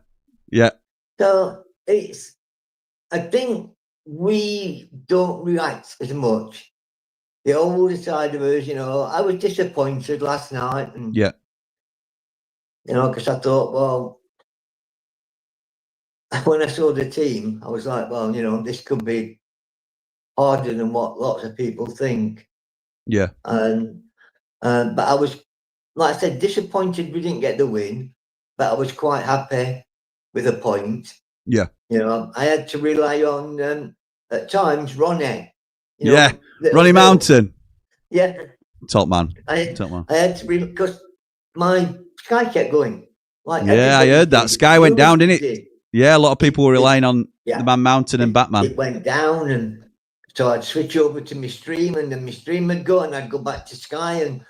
So I think we don't react as much. The older side of us, I was disappointed last night. And, because I thought, well, when I saw the team, I was like, well, this could be harder than what lots of people think. Yeah. And but I was, like I said, disappointed we didn't get the win, but I was quite happy with a point. Yeah. I had to rely on at times Ronnie. Ronnie Mountain. Yeah. Top man. I had to because my Sky kept going. Like I heard that. Sky went down, didn't it? Yeah, a lot of people were relying on the man Mountain and Batman. It went down, and so I'd switch over to my stream, and then my stream would go, and I'd go back to Sky, and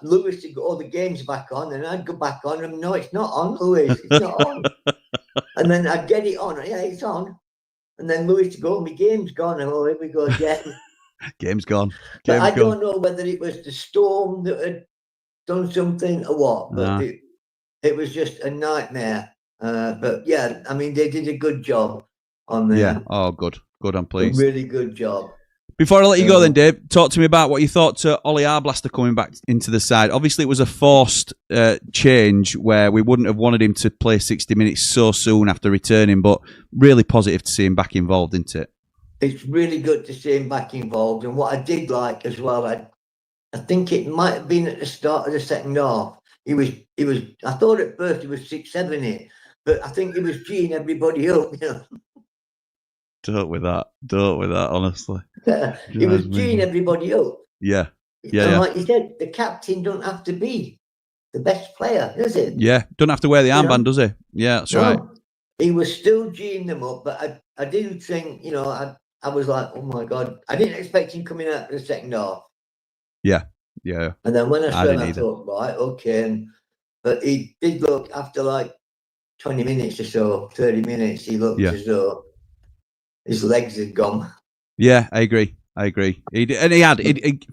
Lewis would go all the games back on, and I'd go back on, and no, it's not on, Lewis, it's not on. And then I'd get it on, yeah, it's on. And then Lewis would go, my game's gone, and here we go again. Game's gone. But I don't know whether it was the storm that had done something or what, but it was just a nightmare. But yeah, I mean, they did a good job on there. Yeah. Oh, good. I'm pleased. A really good job. Before I let you go then, Dave, talk to me about what you thought to Ollie Arblaster coming back into the side. Obviously, it was a forced change where we wouldn't have wanted him to play 60 minutes so soon after returning, but really positive to see him back involved, isn't it? It's really good to see him back involved. And what I did like as well, I think it might have been at the start of the second half. He was. I thought at first he was 6'7" it, but I think he was geeing everybody up. Don't with that, honestly. He was geeing everybody up. Yeah. Like you said, the captain don't have to be the best player, does it? Yeah, don't have to wear the armband, does he? Yeah, that's right. He was still geeing them up, but I didn't think, I was like, oh my God, I didn't expect him coming out for the second half. Yeah. And then when I saw him, I thought, right, okay. But he did look, after like 20 minutes or so, 30 minutes, he looked as though his legs had gone. Yeah, I agree.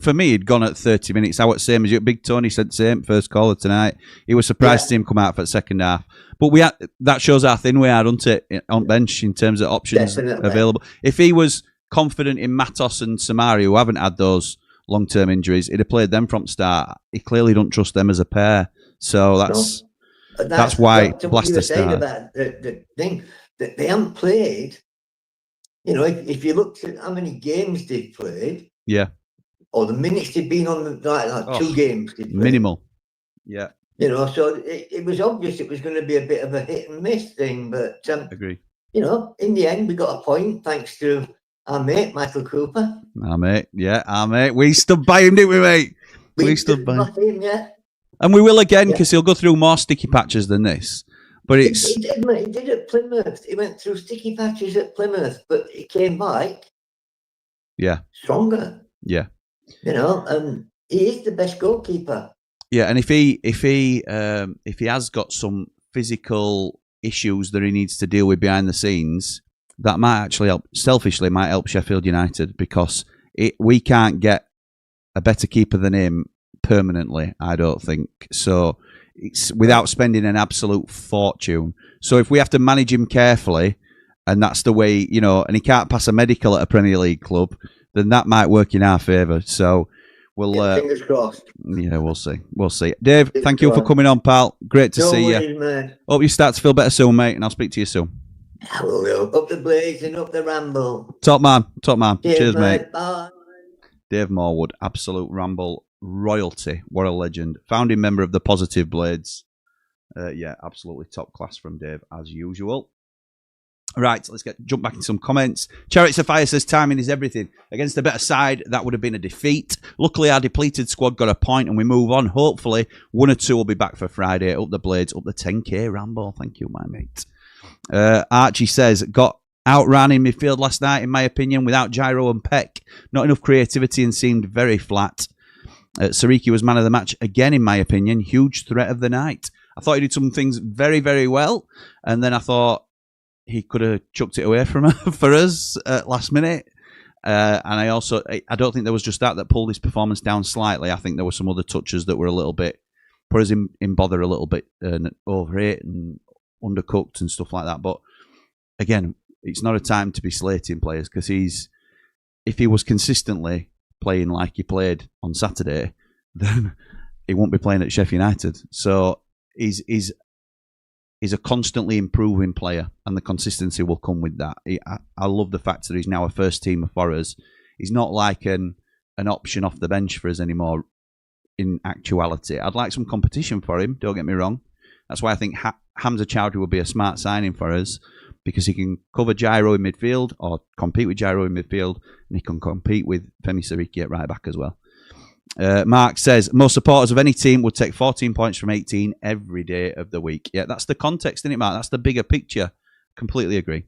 For me, he'd gone at 30 minutes out, same as you. Big Tony said same, first caller tonight. He was surprised to see him come out for the second half. But that shows how thin we are, doesn't it, on bench in terms of options available. If he was confident in Matos and Samari, who haven't had those long-term injuries, he'd have played them from the start. He clearly don't trust them as a pair. So that's why Blaster started. About the thing that they haven't played. You know, if you looked at how many games they've played, or the minutes they've been on, like 2 games, minimal. Yeah. You know, so it was obvious it was going to be a bit of a hit and miss thing, but agree. You know, in the end, we got a point thanks to our mate Michael Cooper. Our mate. We stood by him, didn't we, mate? We stood by him, yeah. And we will again, because he'll go through more sticky patches than this. But he did at Plymouth. He went through sticky patches at Plymouth, but he came back stronger. Yeah. You know, and he is the best goalkeeper. Yeah, and if he has got some physical issues that he needs to deal with behind the scenes, that might actually help. Selfishly, might help Sheffield United, because we can't get a better keeper than him permanently, I don't think. So it's without spending an absolute fortune. So if we have to manage him carefully, and that's the way, you know, and he can't pass a medical at a Premier League club, then that might work in our favour. So we'll fingers crossed. Yeah, we'll see. Dave, thank you for coming on, pal. Great to see you. Man. Hope you start to feel better soon, mate, and I'll speak to you soon. I will. Up the Blaze and up the Ramble. Top man. Cheers, mate. Bye. Dave Mwood, absolute Ramble royalty. What a legend. Founding member of the Positive Blades. Absolutely top class from Dave, as usual. Right, let's jump back into some comments. Chariots of Fire says timing is everything. Against a better side, that would have been a defeat. Luckily, our depleted squad got a point and we move on. Hopefully, 1 or 2 will be back for Friday. Up the Blades, up the 10k Ramble. Thank you, my mate. Archie says, got outran in midfield last night, in my opinion, without Gyro and Peck. Not enough creativity and seemed very flat. Sariki was man of the match again, in my opinion. Huge threat of the night. I thought he did some things very, very well. And then I thought he could have chucked it away from for us at last minute. And I don't think there was just that pulled his performance down slightly. I think there were some other touches that were a little bit, put us in bother a little bit, over it and undercooked and stuff like that. But again, it's not a time to be slating players, because if he was consistently playing like he played on Saturday, then he won't be playing at Sheffield United. So he's a constantly improving player, and the consistency will come with that. I love the fact that he's now a first teamer for us. He's not like an option off the bench for us anymore. In actuality, I'd like some competition for him. Don't get me wrong. That's why I think Hamza Chowdhury will be a smart signing for us, because he can cover Gyro in midfield or compete with Gyro in midfield, and he can compete with Femi Sariki at right back as well. Mark says, most supporters of any team would take 14 points from 18 every day of the week. Yeah, that's the context, isn't it, Mark? That's the bigger picture. Completely agree.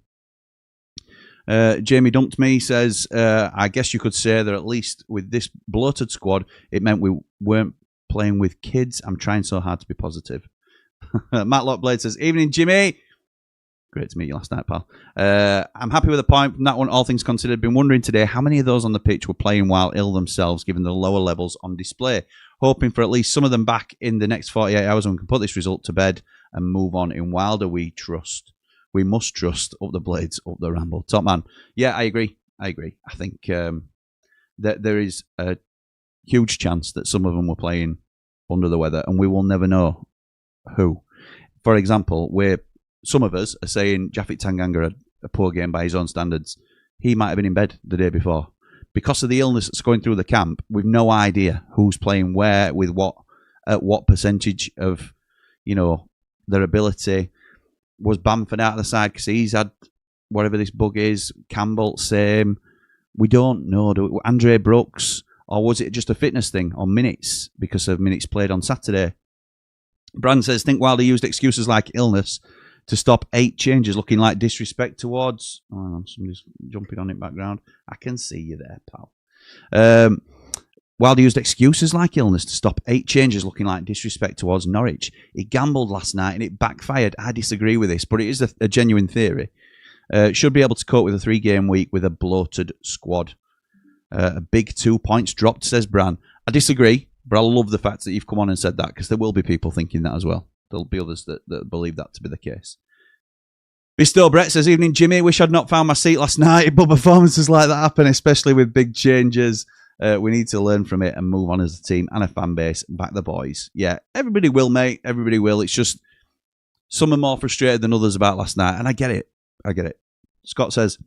Jamie Dumped Me says, I guess you could say that at least with this bloated squad, it meant we weren't playing with kids. I'm trying so hard to be positive. Matt Lockblade says, evening, Jimmy. Great to meet you last night, pal. I'm happy with the point from that one, all things considered. Been wondering today how many of those on the pitch were playing while ill themselves, given the lower levels on display. Hoping for at least some of them back in the next 48 hours, and we can put this result to bed and move on. In Wilder, we must trust. Up the Blades, up the Ramble. Top man. Yeah, I agree. I think that there is a huge chance that some of them were playing under the weather, and we will never know who. For example, some of us are saying Japhet Tanganga had a poor game by his own standards. He might have been in bed the day before. Because of the illness that's going through the camp, we've no idea who's playing where, with what, at what percentage of, their ability. Was Bamford out of the side because he's had whatever this bug is? Campbell, same. We don't know. Andre Brooks, or was it just a fitness thing on minutes because of minutes played on Saturday? Brand says, think Wilder used excuses like illness to stop 8 changes looking like disrespect towards... Oh, somebody's jumping on it background. I can see you there, pal. Wilder used excuses like illness to stop 8 changes looking like disrespect towards Norwich. He gambled last night and it backfired. I disagree with this, but it is a genuine theory. Should be able to cope with a 3-game week with a bloated squad. A big 2 points dropped, says Bran. I disagree, but I love the fact that you've come on and said that, because there will be people thinking that as well. There'll be others that believe that to be the case. Bisto Brett says, evening, Jimmy. Wish I'd not found my seat last night, but performances like that happen, especially with big changes. We need to learn from it and move on as a team and a fan base. Back the boys. Yeah, everybody will, mate. Everybody will. It's just some are more frustrated than others about last night, and I get it. Scott says,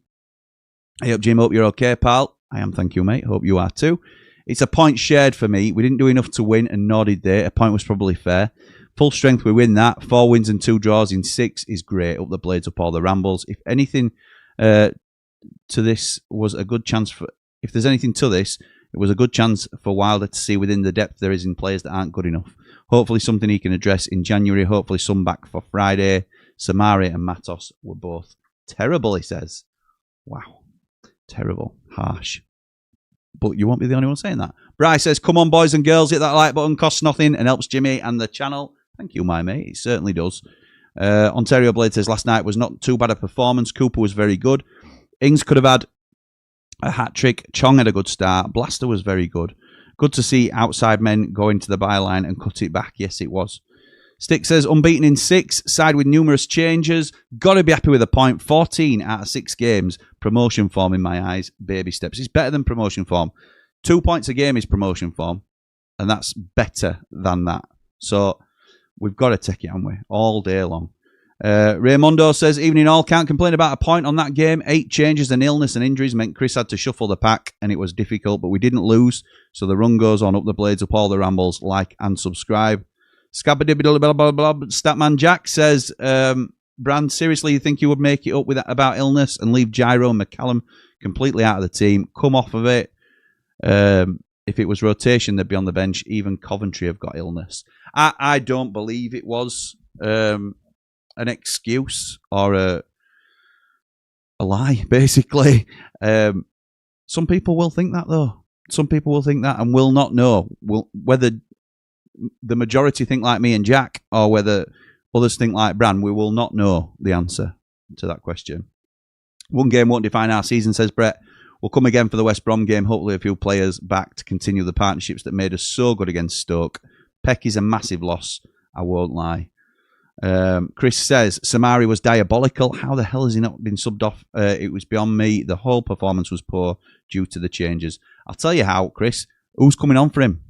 hey up, Jim. Hope you're okay, pal. I am, thank you, mate. Hope you are too. It's a point shared for me. We didn't do enough to win, and nor did they. A point was probably fair. Full strength, we win that. 4 wins and 2 draws in 6 is great. Up the blades, up all the rambles. If anything to this was a good chance for... If there's anything to this, it was a good chance for Wilder to see within the depth there is in players that aren't good enough. Hopefully something he can address in January. Hopefully some back for Friday. Samari and Matos were both terrible, he says. Wow. Terrible. Harsh. But you won't be the only one saying that. Bryce says, come on, boys and girls, hit that like button. Costs nothing and helps Jimmy and the channel. Thank you, my mate. It certainly does. Ontario Blade says, last night was not too bad a performance. Cooper was very good. Ings could have had a hat-trick. Chong had a good start. Blaster was very good. Good to see outside men go into the byline and cut it back. Yes, it was. Stick says, unbeaten in 6, side with numerous changes. Got to be happy with a point. 14 out of 6 games. Promotion form in my eyes. Baby steps. It's better than promotion form. 2 points a game is promotion form. And that's better than that. So we've got to take it, haven't we? All day long. Raymondo says, evening all, can't complain about a point on that game. 8 changes and illness and injuries meant Chris had to shuffle the pack and it was difficult, but we didn't lose. So the run goes on, up the blades, up all the rambles. Like and subscribe. Statman Jack says, Brand, seriously, you think you would make it up with that about illness and leave Gyro and McCallum completely out of the team? Come off of it. If it was rotation, they'd be on the bench. Even Coventry have got illness. I don't believe it was an excuse or a lie, basically. Some people will think that, though. Some people will think that and will not know whether the majority think like me and Jack or whether others think like Bran. We will not know the answer to that question. One game won't define our season, says Brett. We'll come again for the West Brom game. Hopefully a few players back to continue the partnerships that made us so good against Stoke. Peck is a massive loss. I won't lie. Chris says, Samari was diabolical. How the hell has he not been subbed off? It was beyond me. The whole performance was poor due to the changes. I'll tell you how, Chris. Who's coming on for him?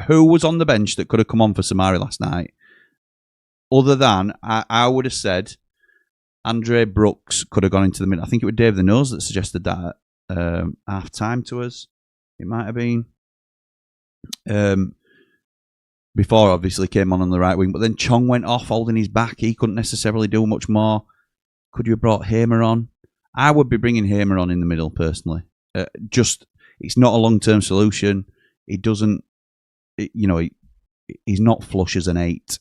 Who was on the bench that could have come on for Samari last night? Other than, I would have said, Andre Brooks could have gone into the middle. I think it was Dave the Nose that suggested that half time to us. It might have been. Before, obviously, came on the right wing. But then Chong went off holding his back. He couldn't necessarily do much more. Could you have brought Hamer on? I would be bringing Hamer on in the middle, personally. It's not a long-term solution. He doesn't, he's not flush as an 8.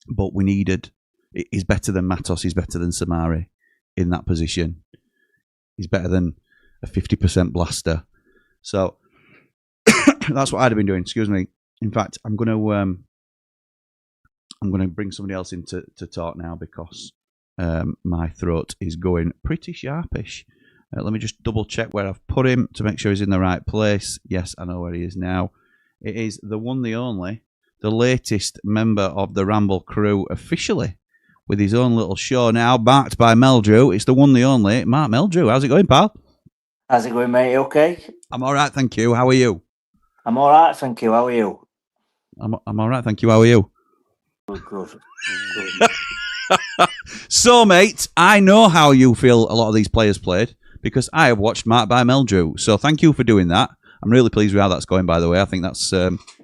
But we needed, he's better than Matos. He's better than Samari in that position. He's better than a 50% blaster. So, that's what I'd have been doing. Excuse me. In fact, I'm going to bring somebody else in to talk now because my throat is going pretty sharpish. Let me just double check where I've put him to make sure he's in the right place. Yes, I know where he is now. It is the one, the only, the latest member of the Ramble crew officially with his own little show now, backed by Meldrew. It's the one, the only, Mark Meldrew. How's it going, pal? How's it going, mate? You okay? I'm all right, thank you. How are you? I'm all right, thank you. How are you? I'm all right, thank you. How are you? Good. So, mate, I know how you feel a lot of these players played because I have watched Mark by Meldrew. So thank you for doing that. I'm really pleased with how that's going, by the way. I think that's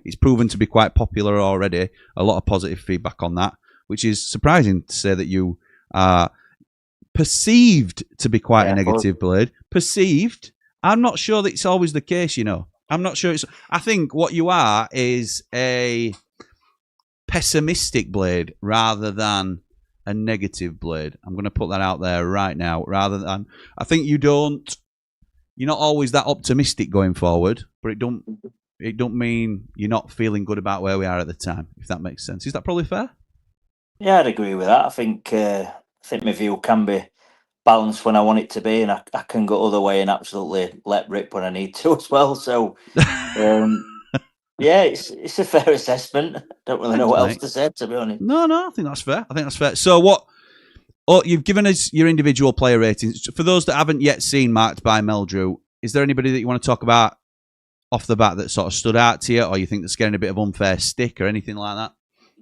it's proven to be quite popular already. A lot of positive feedback on that, which is surprising to say that you are perceived to be quite a negative blade. Perceived. I'm not sure that it's always the case, I'm not sure. I think what you are is a pessimistic blade rather than a negative blade. I'm going to put that out there right now. Rather than, I think you're not always that optimistic going forward, but it don't mean you're not feeling good about where we are at the time. If that makes sense, is that probably fair? Yeah, I'd agree with that. I think my view can be balanced when I want it to be, and I can go other way and absolutely let rip when I need to as well. So, yeah, it's a fair assessment. Don't really know what else to say, to be honest. No, I think that's fair. So what? Oh, you've given us your individual player ratings. For those that haven't yet seen Marked by Meldrew, is there anybody that you want to talk about off the bat that sort of stood out to you, or you think that's getting a bit of unfair stick or anything like that?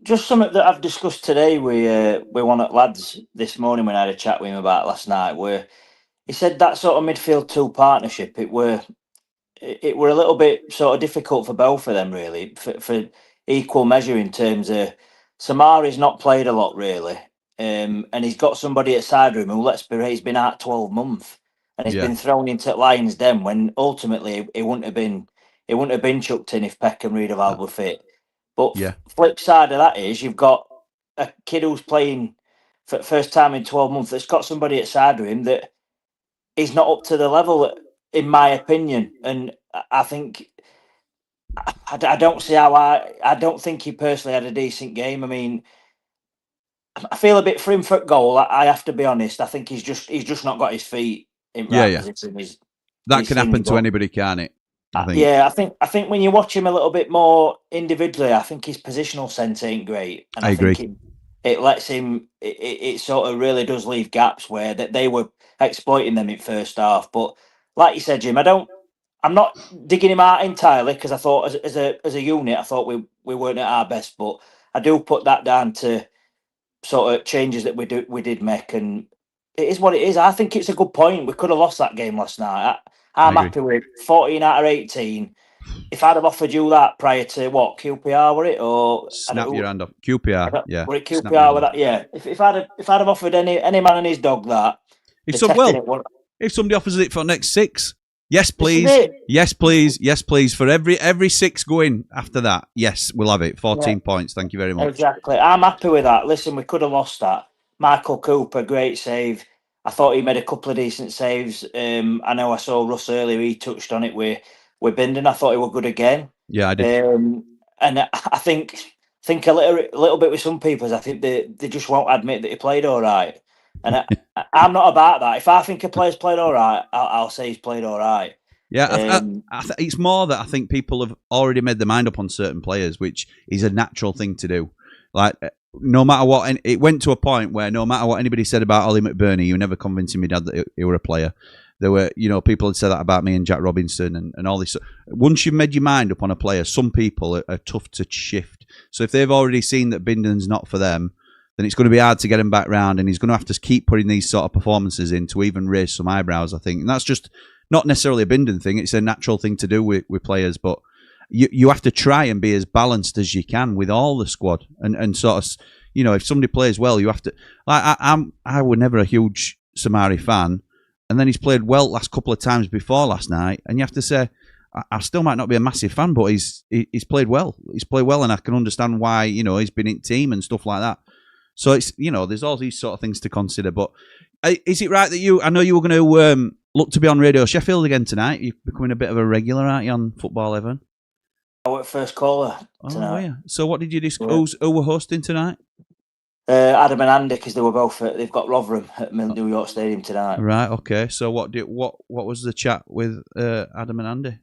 Just something that I've discussed today with one of the lads this morning when I had a chat with him about last night, where he said that sort of midfield two partnership, it were a little bit sort of difficult for both of them, really, for equal measure in terms of Samari's not played a lot, really. And he's got somebody at side room who, let's be real, he's been out 12 months and he's been thrown into Lions Den when ultimately it wouldn't have been chucked in if Peck and Riedewald were fit. But flip side of that is you've got a kid who's playing for the first time in 12 months that's got somebody at side of him that is not up to the level, in my opinion. And I think I don't see how I don't think he personally had a decent game. I mean, I feel a bit for him for goal. I have to be honest. I think he's just not got his feet in right position. That can happen to anybody, can't it? I think. I think when you watch him a little bit more individually, I think his positional sense ain't great. And I agree. Think it lets him. It sort of really does leave gaps where that they were exploiting them in first half. But like you said, Jim, I'm not digging him out entirely because I thought as a unit, I thought we weren't at our best. But I do put that down to sort of changes that we did make, and it is what it is. I think it's a good point. We could have lost that game last night. I'm happy with 14 out of 18. If I'd have offered you that prior to what QPR were it or snap your hand off QPR, yeah. Were it QPR with that? Yeah. If I'd have offered any man and his dog that, if somebody offers it for next 6, yes please, yes please. For every 6 going after that, yes, we'll have it. 14 points. Thank you very much. Exactly. I'm happy with that. Listen, we could have lost that. Michael Cooper, great save. I thought he made a couple of decent saves. I know I saw Russ earlier. He touched on it with Bindon. I thought he was good again. Yeah, I did. And I think a little bit with some people. I think they just won't admit that he played all right. And I'm not about that. If I think a player's played all right, I'll say he's played all right. Yeah, it's more that I think people have already made their mind up on certain players, which is a natural thing to do. Like, no matter what, and it went to a point where no matter what anybody said about Ollie McBurney, you were never convincing me, Dad, that he were a player. There were, people had said that about me and Jack Robinson and all this. Once you've made your mind up on a player, some people are tough to shift. So if they've already seen that Bindon's not for them, then it's going to be hard to get him back round, and he's going to have to keep putting these sort of performances in to even raise some eyebrows, I think. And that's just not necessarily a Bindon thing. It's a natural thing to do with players, but you have to try and be as balanced as you can with all the squad, and sort of, if somebody plays well, you have to. I was never a huge Samari fan, and then he's played well last couple of times before last night, and you have to say I still might not be a massive fan, but he's played well. He's played well, and I can understand why he's been in team and stuff like that. So it's there's all these sort of things to consider. But is it right that I know you were going to look to be on Radio Sheffield again tonight? You're becoming a bit of a regular, aren't you, on Football 11? I went first caller tonight. Oh, yeah. So what did you discuss? Who were hosting tonight? Adam and Andy, because they were both they've got Rotherham at New York Stadium tonight. Right. Okay. So what was the chat with Adam and Andy?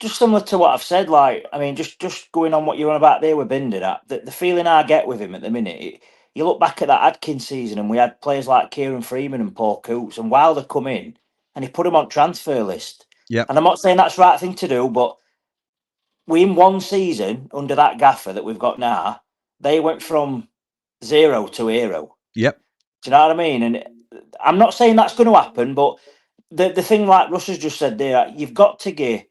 Just similar to what I've said. Like, I mean, just going on what you're on about there with Binder. The feeling I get with him at the minute. You look back at that Adkins season, and we had players like Kieran Freeman and Paul Coots, and Wilder come in, and he put him on transfer list. Yeah. And I'm not saying that's the right thing to do, but we in one season under that gaffer that we've got now, they went from 0 to hero. Yep. Do you know what I mean? And I'm not saying that's going to happen, but the thing like Russ has just said there, you've got to give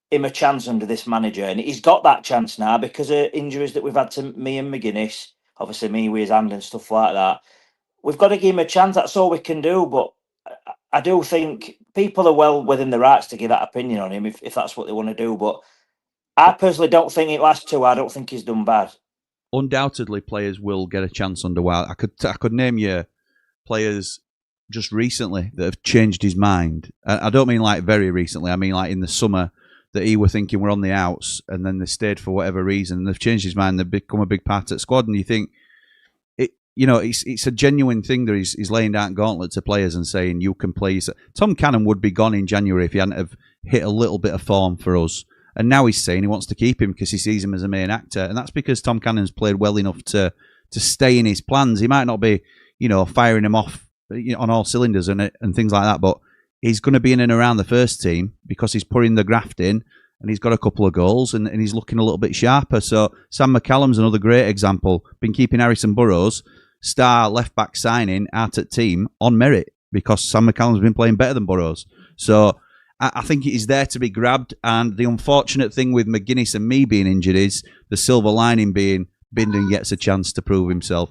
him a chance under this manager, and he's got that chance now because of injuries that we've had to me and McGuinness. Obviously, me with his hand and stuff like that. We've got to give him a chance. That's all we can do. But I do think people are well within the rights to give that opinion on him if that's what they want to do. But I personally don't think it lasts too. I don't think he's done bad. Undoubtedly, players will get a chance under Wild. I could name you players just recently that have changed his mind. I don't mean like very recently. I mean like in the summer that he were thinking we're on the outs, and then they stayed for whatever reason, and they've changed his mind. They've become a big part of the squad, and you think you know, it's a genuine thing that he's laying down gauntlet to players and saying, you can play. Tom Cannon would be gone in January if he hadn't have hit a little bit of form for us. And now he's saying he wants to keep him because he sees him as a main actor. And that's because Tom Cannon's played well enough to stay in his plans. He might not be, you know, firing him off on all cylinders and things like that, but he's going to be in and around the first team because he's putting the graft in and he's got a couple of goals and he's looking a little bit sharper. So Sam McCallum's another great example. Been keeping Harrison Burrows, star left-back signing out at team on merit because Sam McCallum's been playing better than Burrows. So I think it is there to be grabbed. And the unfortunate thing with McGuinness and me being injured is the silver lining being Bindon gets a chance to prove himself.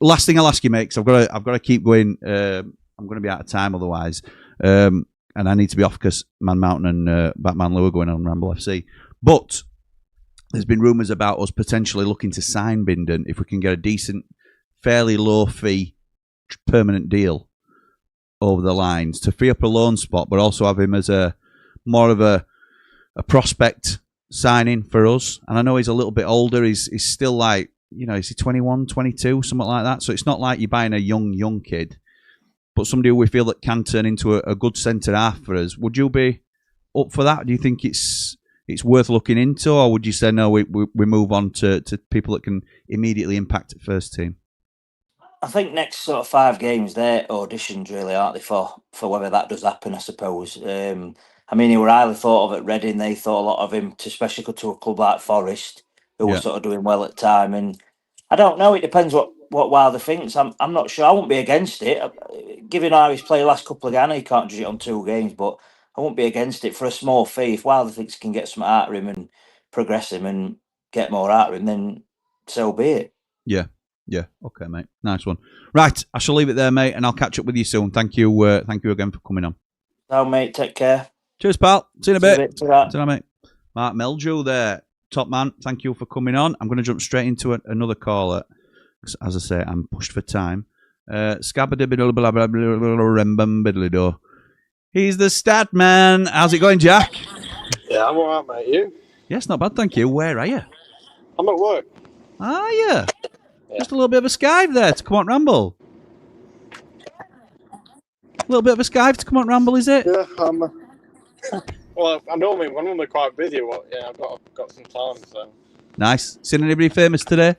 Last thing I'll ask you, mate, because I've got to keep going. I'm going to be out of time otherwise. And I need to be off because Man Mountain and Batman Lou are going on Ramble FC. But there's been rumours about us potentially looking to sign Bindon if we can get a decent, fairly low fee, permanent deal over the lines to free up a loan spot, but also have him as a more of a prospect signing for us. And I know he's a little bit older. He's still like, you know, is he 21, 22, something like that? So it's not like you're buying a young kid, but somebody who we feel that can turn into a good centre half for us. Would you be up for that? Do you think it's worth looking into, or would you say no, we move on to people that can immediately impact at first team? I think next sort of 5 games, they're auditions really, aren't they, for whether that does happen, I suppose. I mean, he were highly thought of at Reading. They thought a lot of him, especially to a club like Forest, who were sort of doing well at the time. And I don't know, it depends what Wilder thinks. I'm not sure. I wouldn't be against it. Given how he's played the last couple of games, I know you can't judge it on 2 games, but I wouldn't be against it for a small fee. If Wilder thinks he can get some out of him and progress him and get more out of him, then so be it. Yeah. Okay, mate. Nice one. Right, I shall leave it there, mate, and I'll catch up with you soon. Thank you again for coming on. So, mate, take care. Cheers, pal. See you in a bit. See you, mate. Mark Meldrew there. Top man. Thank you for coming on. I'm going to jump straight into another caller. As I say, I'm pushed for time. He's the stat man. How's it going, Jack? Yeah, I'm alright, mate. You? Yes, not bad, thank you. Where are you? I'm at work. Are you? Just a little bit of a skive there to come on Ramble. A little bit of a skive to come on Ramble, is it? Yeah, well, I'm normally quite busy. Well, yeah, I've got some time, so. Nice. Seen anybody famous today?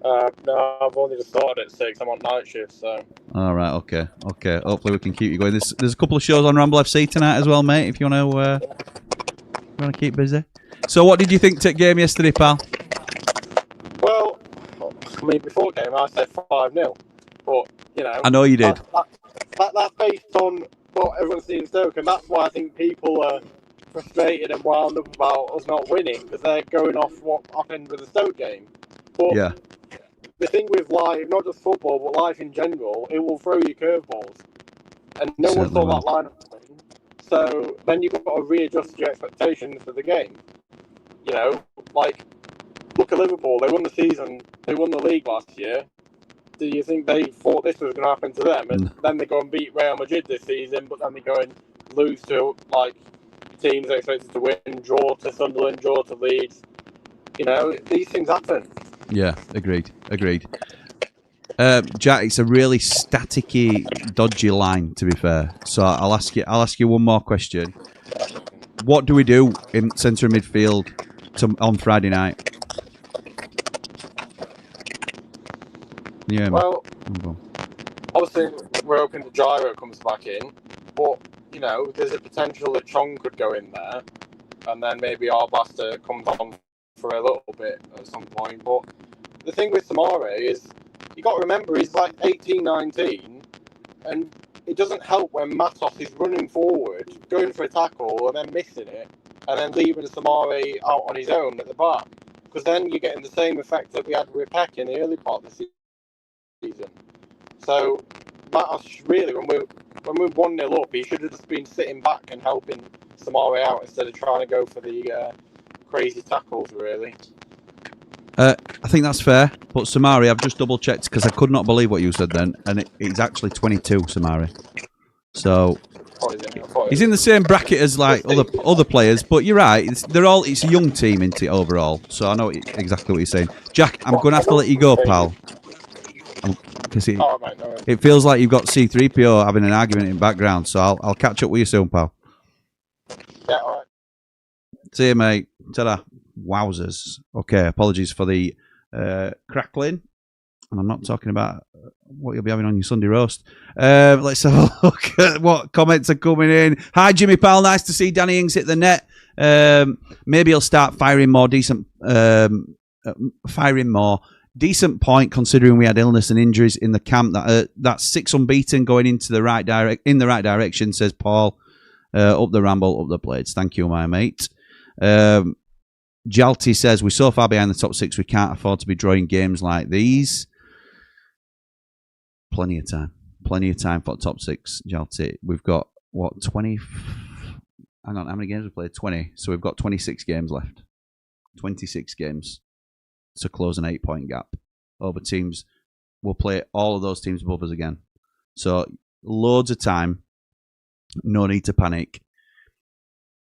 No, I've only just started at 6. I'm on night shift, so. All right, okay. Hopefully we can keep you going. There's a couple of shows on Ramble FC tonight as well, mate. If you want to keep busy. So, what did you think to the game yesterday, pal? Well, I mean, before the game I said 5-0, but you know. I know you did. That's based on what everyone's seen Stoke, and that's why I think people are frustrated and wound up about us not winning because they're going off what happened with the Stoke game. But yeah. The thing with life, not just football, but life in general, it will throw you curveballs. And no one saw that lineup coming. So then you've got to readjust your expectations for the game. You know, like, look at Liverpool. They won the season, they won the league last year. Do you think they thought this was going to happen to them? And then they go and beat Real Madrid this season, but then they go and lose to, like, teams expected to win, draw to Sunderland, draw to Leeds. You know, these things happen. Yeah, agreed. Jack, it's a really staticky, dodgy line, to be fair. So I'll ask you one more question. What do we do in centre midfield on Friday night? Yeah. Well, obviously we're hoping the Gyro comes back in, but you know, there's a potential that Chong could go in there, and then maybe Arbasta comes on for a little bit at some point. But the thing with Samare is, you got to remember, he's like 18, 19, and it doesn't help when Matos is running forward, going for a tackle, and then missing it, and then leaving Samare out on his own at the back, because then you're getting the same effect that we had with Peck in the early part of the season. So Matos really, when we're 1-0 up, he should have just been sitting back and helping Samare out instead of trying to go for the crazy tackles, really. I think that's fair, but Samari, I've just double checked because I could not believe what you said then, and it's actually 22, Samari. So he's in the same bracket as like other players, but you're right. It's a young team, isn't it, overall? So I know exactly what you're saying. Jack, I'm going to have to let you go, pal. because All right, mate. No worries. it feels like you've got C3PO having an argument in background. So I'll catch up with you soon, pal. Yeah, all right. See you, mate. Ta-da. Wowzers. Okay, apologies for the crackling. And I'm not talking about what you'll be having on your Sunday roast. Let's have a look at what comments are coming in. Hi, Jimmy Pal. Nice to see Danny Ings hit the net. Maybe he'll start firing more. Decent point considering we had illness and injuries in the camp. That's 6 unbeaten going into the right direction, says Paul. Up the Ramble, up the Blades. Thank you, my mate. Jalti says, we're so far behind the top 6, we can't afford to be drawing games like these. Plenty of time for top 6, Jalti. We've got, 20? Hang on, how many games have we played? 20. So we've got 26 games left. 26 games to close an 8-point gap over teams. We'll play all of those teams above us again. So loads of time. No need to panic.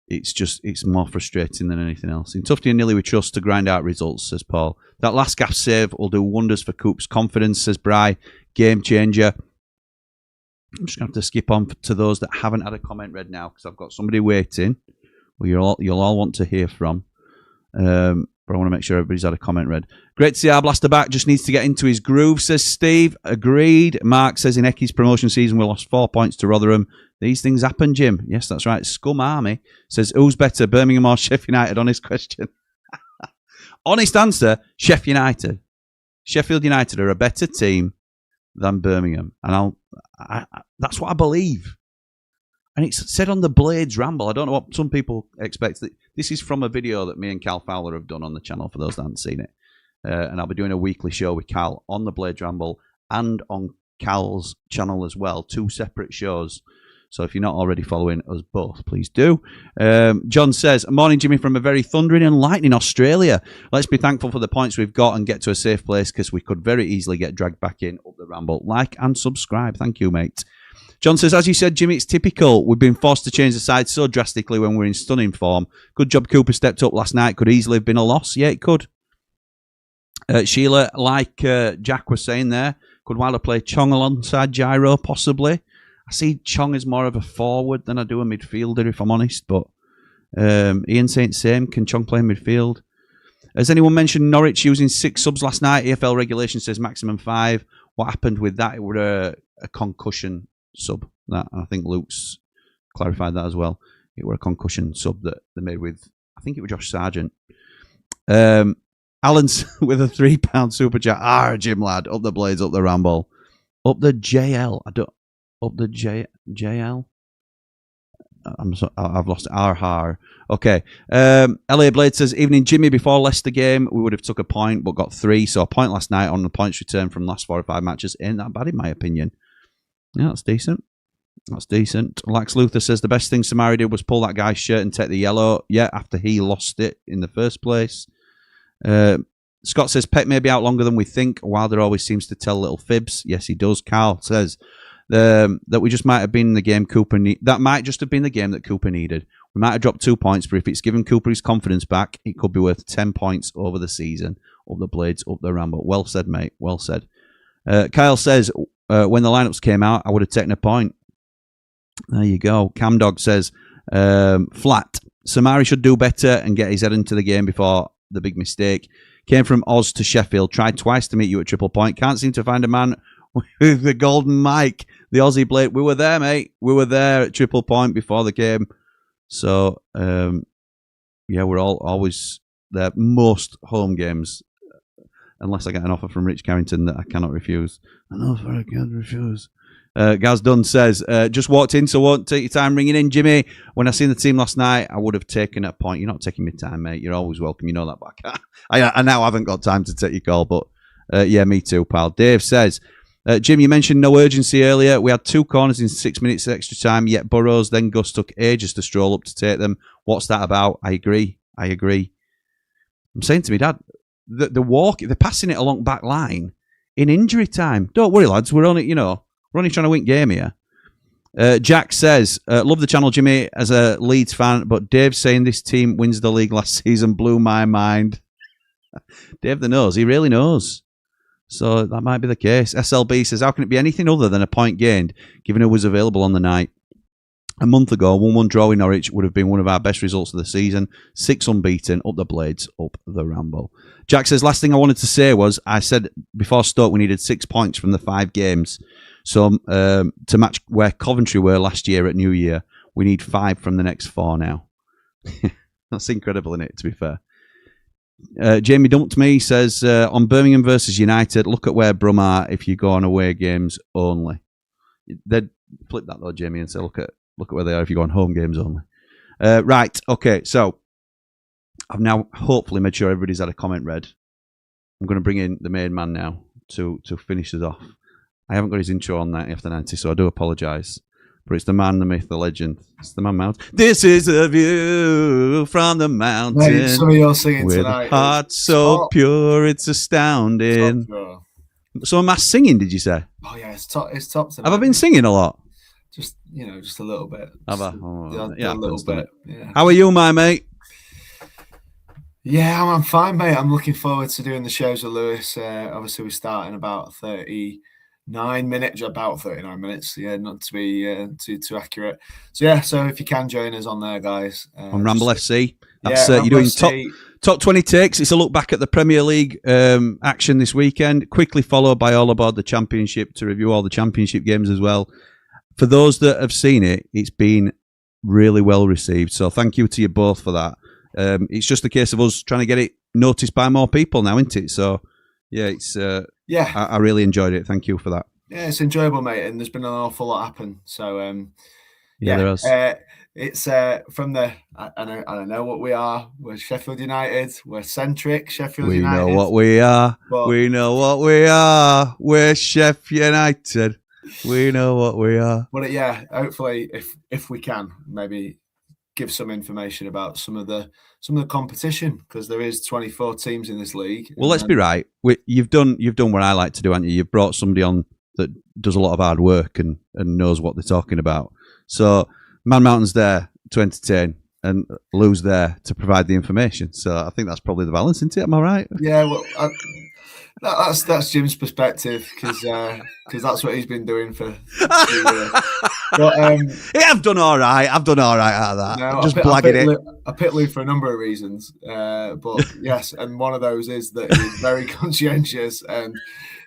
It's more frustrating than anything else. In Tufty and Nilly, we trust to grind out results, says Paul. That last gaff save will do wonders for Coop's confidence, says Bry. Game changer. I'm just going to have to skip on to those that haven't had a comment read now because I've got somebody waiting who you'll all want to hear from. But I want to make sure everybody's had a comment read. Great to see our blaster back. Just needs to get into his groove, says Steve. Agreed. Mark says in Ecky's promotion season, we lost 4 points to Rotherham. These things happen, Jim. Yes, that's right. Scum Army says, who's better, Birmingham or Sheffield United? Honest question. Honest answer, Sheffield United. Sheffield United are a better team than Birmingham. And that's what I believe. And it's said on the Blades Ramble. I don't know what some people expect. This is from a video that me and Cal Fowler have done on the channel for those that haven't seen it. And I'll be doing a weekly show with Cal on the Blades Ramble and on Cal's channel as well. 2 separate shows. So if you're not already following us both, please do. John says, morning, Jimmy, from a very thundering and lightning Australia. Let's be thankful for the points we've got and get to a safe place because we could very easily get dragged back in up the Ramble. Like and subscribe. Thank you, mate. John says, as you said, Jimmy, it's typical. We've been forced to change the side so drastically when we're in stunning form. Good job Cooper stepped up last night. Could easily have been a loss. Yeah, it could. Sheila, like Jack was saying there, could Wilder play Chong alongside Gyro? Possibly. I see Chong as more of a forward than I do a midfielder, if I'm honest. But Ian saying same. Can Chong play midfield? Has anyone mentioned Norwich using 6 subs last night? EFL regulation says maximum 5. What happened with that? It were a concussion sub. That I think Luke's clarified that as well. It were a concussion sub that they made with, I think it was Josh Sargent. Alan's with a £3 super chat. Jim lad, up the Blades, up the Ramble, up the JL. Up the JL. I've lost it. Okay. LA Blade says, evening Jimmy, before Leicester game we would have took a point but got 3, so a point last night on the points return from last 4 or 5 matches ain't that bad in my opinion. Yeah, that's decent. Lax Luther says the best thing Samari did was pull that guy's shirt and take the yellow. Yeah, after he lost it in the first place. Scott says Pep may be out longer than we think. Wilder always seems to tell little fibs. Yes, he does. Carl says that we just might have been the game Cooper that might just have been the game that Cooper needed. We might have dropped 2 points, but if it's given Cooper his confidence back, it could be worth 10 points over the season. Up the Blades, up the Ramble. Well said, mate. Well said. Kyle says when the lineups came out, I would have taken a point. There you go. Camdog says flat. Samari should do better and get his head into the game before the big mistake. Came from Oz to Sheffield. Tried twice to meet you at Triple Point. Can't seem to find a man with the golden mic. The Aussie Blade. We were there, mate. We were there at Triple Point before the game. So, yeah, we're always there. Most home games, unless I get an offer from Rich Carrington that I cannot refuse. An offer I can't refuse. Gaz Dunn says, just walked in, so won't take your time ringing in, Jimmy. When I seen the team last night, I would have taken a point. You're not taking my time, mate. You're always welcome. You know that, but I now haven't got time to take your call, but yeah, me too, pal. Dave says, Jim, you mentioned no urgency earlier. We had 2 corners in 6 minutes extra time, yet Burrows, then Gus took ages to stroll up to take them. What's that about? I agree. I'm saying to me, Dad, they're passing it along back line in injury time. Don't worry, lads. We're only trying to win game here. Jack says, love the channel, Jimmy, as a Leeds fan, but Dave saying this team wins the league last season blew my mind. Dave the knows. He really knows. So that might be the case. SLB says, how can it be anything other than a point gained, given who was available on the night? A month ago, 1-1 draw in Norwich would have been one of our best results of the season. 6 unbeaten, up the Blades, up the Ramble. Jack says, last thing I wanted to say was, I said before Stoke we needed 6 points from the 5 games. So to match where Coventry were last year at New Year, we need 5 from the next 4 now. That's incredible, isn't it, to be fair? Jamie Dumped Me says, on Birmingham versus United, look at where Brum are if you go on away games only. They'd flip that though, Jamie, and say, look at where they are if you go on home games only. Right, okay, so I've now hopefully made sure everybody's had a comment read. I'm going to bring in the main man now to finish us off. I haven't got his intro on 90 after 90, so I do apologise. But it's the man, the myth, the legend. It's the man mountain. This is a view from the mountain. Mate, some of your singing with tonight. heart so pure, it's astounding. So am I singing, did you say? Oh yeah, it's top tonight. Have I been singing a lot? Just just a little bit. Have I? Yeah, a little bit. Yeah. How are you, my mate? Yeah, I'm fine, mate. I'm looking forward to doing the shows with Lewis. Obviously, we start in about 39 minutes. Yeah, not to be too accurate. So yeah, so if you can join us on there, guys. On Ramble FC. That's Ramble you're doing FC. top 20 takes. It's a look back at the Premier League action this weekend, quickly followed by all about the Championship to review all the Championship games as well. For those that have seen it, it's been really well received. So thank you to you both for that. It's just a case of us trying to get it noticed by more people now, isn't it? So yeah, it's I really enjoyed it. Thank you for that. Yeah, it's enjoyable, mate, and there's been an awful lot happen. So there is. It's from the I don't know what we are. We're Sheffield United. We're centric. Sheffield United. We know what we are. We know what we are. We're Sheffield United. We know what we are. But yeah, hopefully, if we can, maybe give some information about some of the competition, because there is 24 teams in this league. Well, let's be right. You've done what I like to do, haven't you? You've brought somebody on that does a lot of hard work and knows what they're talking about. So Man Mountain's there to entertain, and Lou's there to provide the information. So I think that's probably the balance, isn't it? Am I right? Yeah, well, that's Jim's perspective, because that's what he's been doing for 2 years. But yeah, I've done all right. Out of that. No, Just blagging it. I pit Lou for a number of reasons, but yes, and one of those is that he's very conscientious, and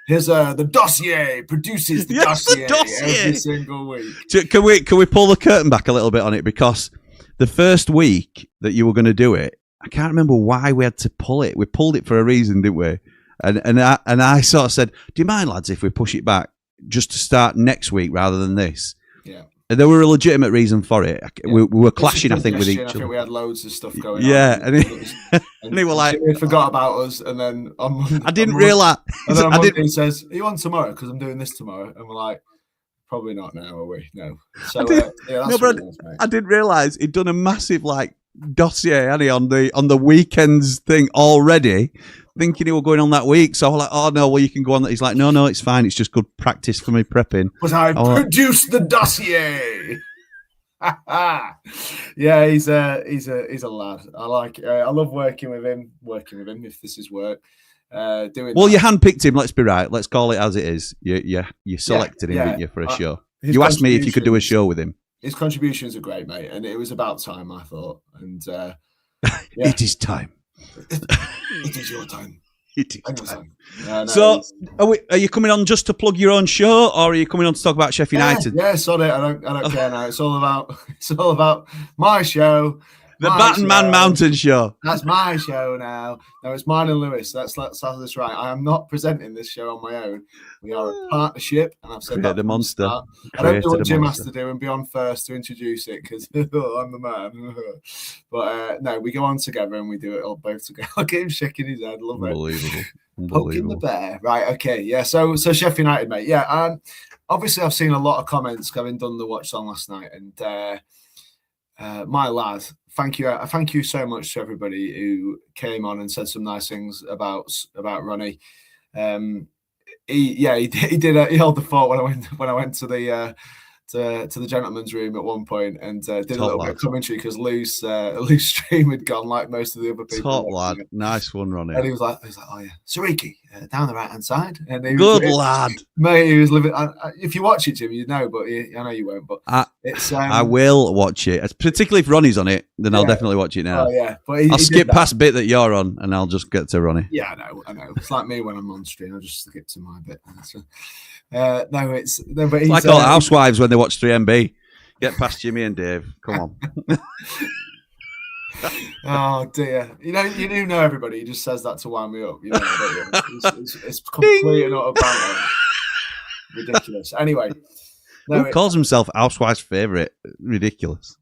his the dossier produces the dossier every single week. Can we pull the curtain back a little bit on it, because the first week that you were going to do it, I can't remember why we had to pull it. We pulled it for a reason, didn't we? And I sort of said, do you mind, lads, if we push it back just to start next week rather than this? Yeah. And there were a legitimate reason for it. Yeah. We were clashing, I think, with each other. I think we had loads of stuff going on. Yeah, and he were like, he forgot about us, and then on Monday, I didn't realise. And then on Monday he says, "Are you on tomorrow? Because I'm doing this tomorrow." And we're like, "Probably not now, are we?" No. So I didn't realise he'd done a massive dossier, hadn't he, on the weekends thing already, thinking he was going on that week. So I was like, "Oh no, well you can go on that." He's like, "No, it's fine. It's just good practice for me prepping." But I produced the dossier. Yeah, he's a lad. I love working with him. If this is work, you handpicked him. Let's be right. Let's call it as it is. You selected him, didn't you, for a show? You asked me if you could do a show with him. His contributions are great, mate, and it was about time, I thought. And it is time. It is your time. It is time. So, are you coming on just to plug your own show, or are you coming on to talk about Sheffield United? Yeah, sorry, I don't care now. It's all about my show. The Baton Man Mountain Show. That's my show now. No, it's mine and Lewis. Let's have this right. I am not presenting this show on my own. We are a partnership, and I've said that the monster. I don't know what Jim has to do and be on first to introduce it, because I'm the man. But no, we go on together and we do it all both together. Look at him shaking his head. Love it. Unbelievable. Poking the bear. Right. Okay. Yeah. So Sheffield United, mate. Yeah. Obviously, I've seen a lot of comments having done the watch song last night, and my lad. Thank you so much to everybody who came on and said some nice things about Ronnie. He held the fort when I went to the to the gentleman's room at one point and did Top a little lad. bit of commentary because Lou's stream had gone like most of the other people. Top lad. Nice one, Ronnie. And he was like, oh yeah, Sariki, down the right hand side. And he Good was, lad. Mate, he was living. If you watch it, Jim, you know, but I know you won't. But it's I will watch it, particularly if Ronnie's on it. Then I'll definitely watch it now. Oh yeah, but I'll skip past bit that you're on, and I'll just get to Ronnie. Yeah, I know. It's like me when I'm on stream. I just skip to my bit. But it's like all housewives when they watch 3MB. Get past Jimmy and Dave. Come on. Oh dear! You do know everybody. He just says that to wind me up. You know, it's complete and utter banter. Ridiculous. Anyway, who calls himself Housewives' favourite? Ridiculous.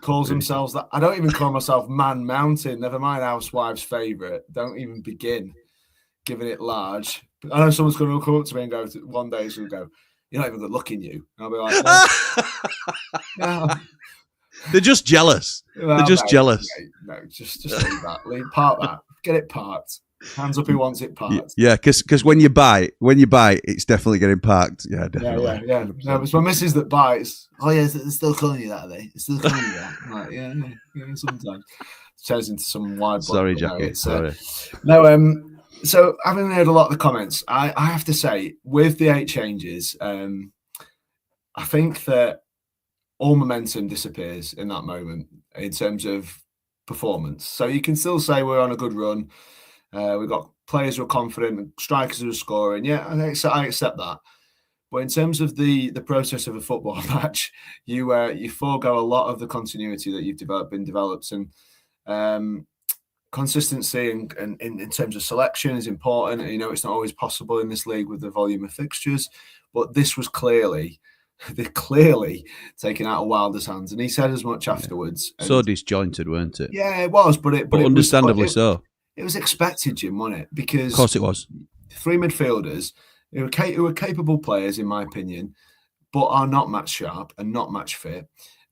Calls themselves that. I don't even call myself Man Mountain. Never mind Housewives' favourite. Don't even begin giving it large. I know someone's going to come up to me and go. One day she'll go, "You're not even good looking, you." And I'll be like, "No." They're just jealous. Well, They're just jealous. No, just leave that. Part that. Get it parked. Hands up who wants it parked. Yeah, because when you buy, it's definitely getting parked. Yeah, definitely. Yeah. No, it's my missus that buys. Oh yeah, they're still calling you that, are they? It's still calling you that. I'm like, yeah, sometimes. It turns into some wide. Sorry, Jackie. Sorry. So having heard a lot of the comments, I have to say, with the 8 changes, I think that all momentum disappears in that moment in terms of performance. So you can still say we're on a good run. We've got players who are confident, strikers who are scoring. Yeah, I accept that. But in terms of the process of a football match, you forego a lot of the continuity that you've been developed, and consistency and in terms of selection is important. And, it's not always possible in this league with the volume of fixtures, but this was they're clearly taken out of Wilder's hands, and he said as much afterwards. So disjointed, weren't it? Yeah, it was, but understandably so. It was expected, Jim, wasn't it? Because of course it was. 3 midfielders who were capable players, in my opinion, but are not match sharp and not match fit,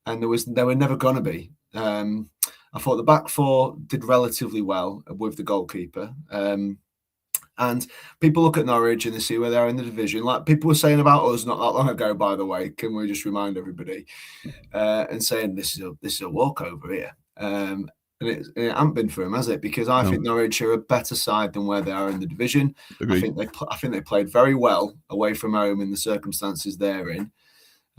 and they were never going to be. I thought the back 4 did relatively well with the goalkeeper. And people look at Norwich and they see where they are in the division. Like people were saying about us not that long ago, by the way. Can we just remind everybody? And saying this is a walkover here. And it hasn't been for them, has it? Because I think Norwich are a better side than where they are in the division. Agreed. I think they played very well away from home in the circumstances they're in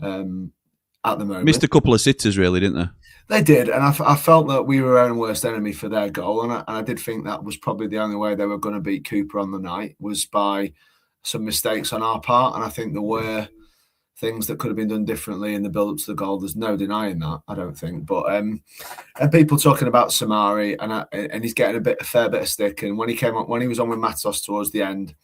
at the moment. Missed a couple of sitters, really, didn't they? They did, and I felt that we were our own worst enemy for their goal, and I did think that was probably the only way they were going to beat Cooper on the night was by some mistakes on our part, and I think there were things that could have been done differently in the build-up to the goal. There's no denying that, I don't think. But and people talking about Samari, and he's getting a fair bit of stick, and when he was on with Matos towards the end,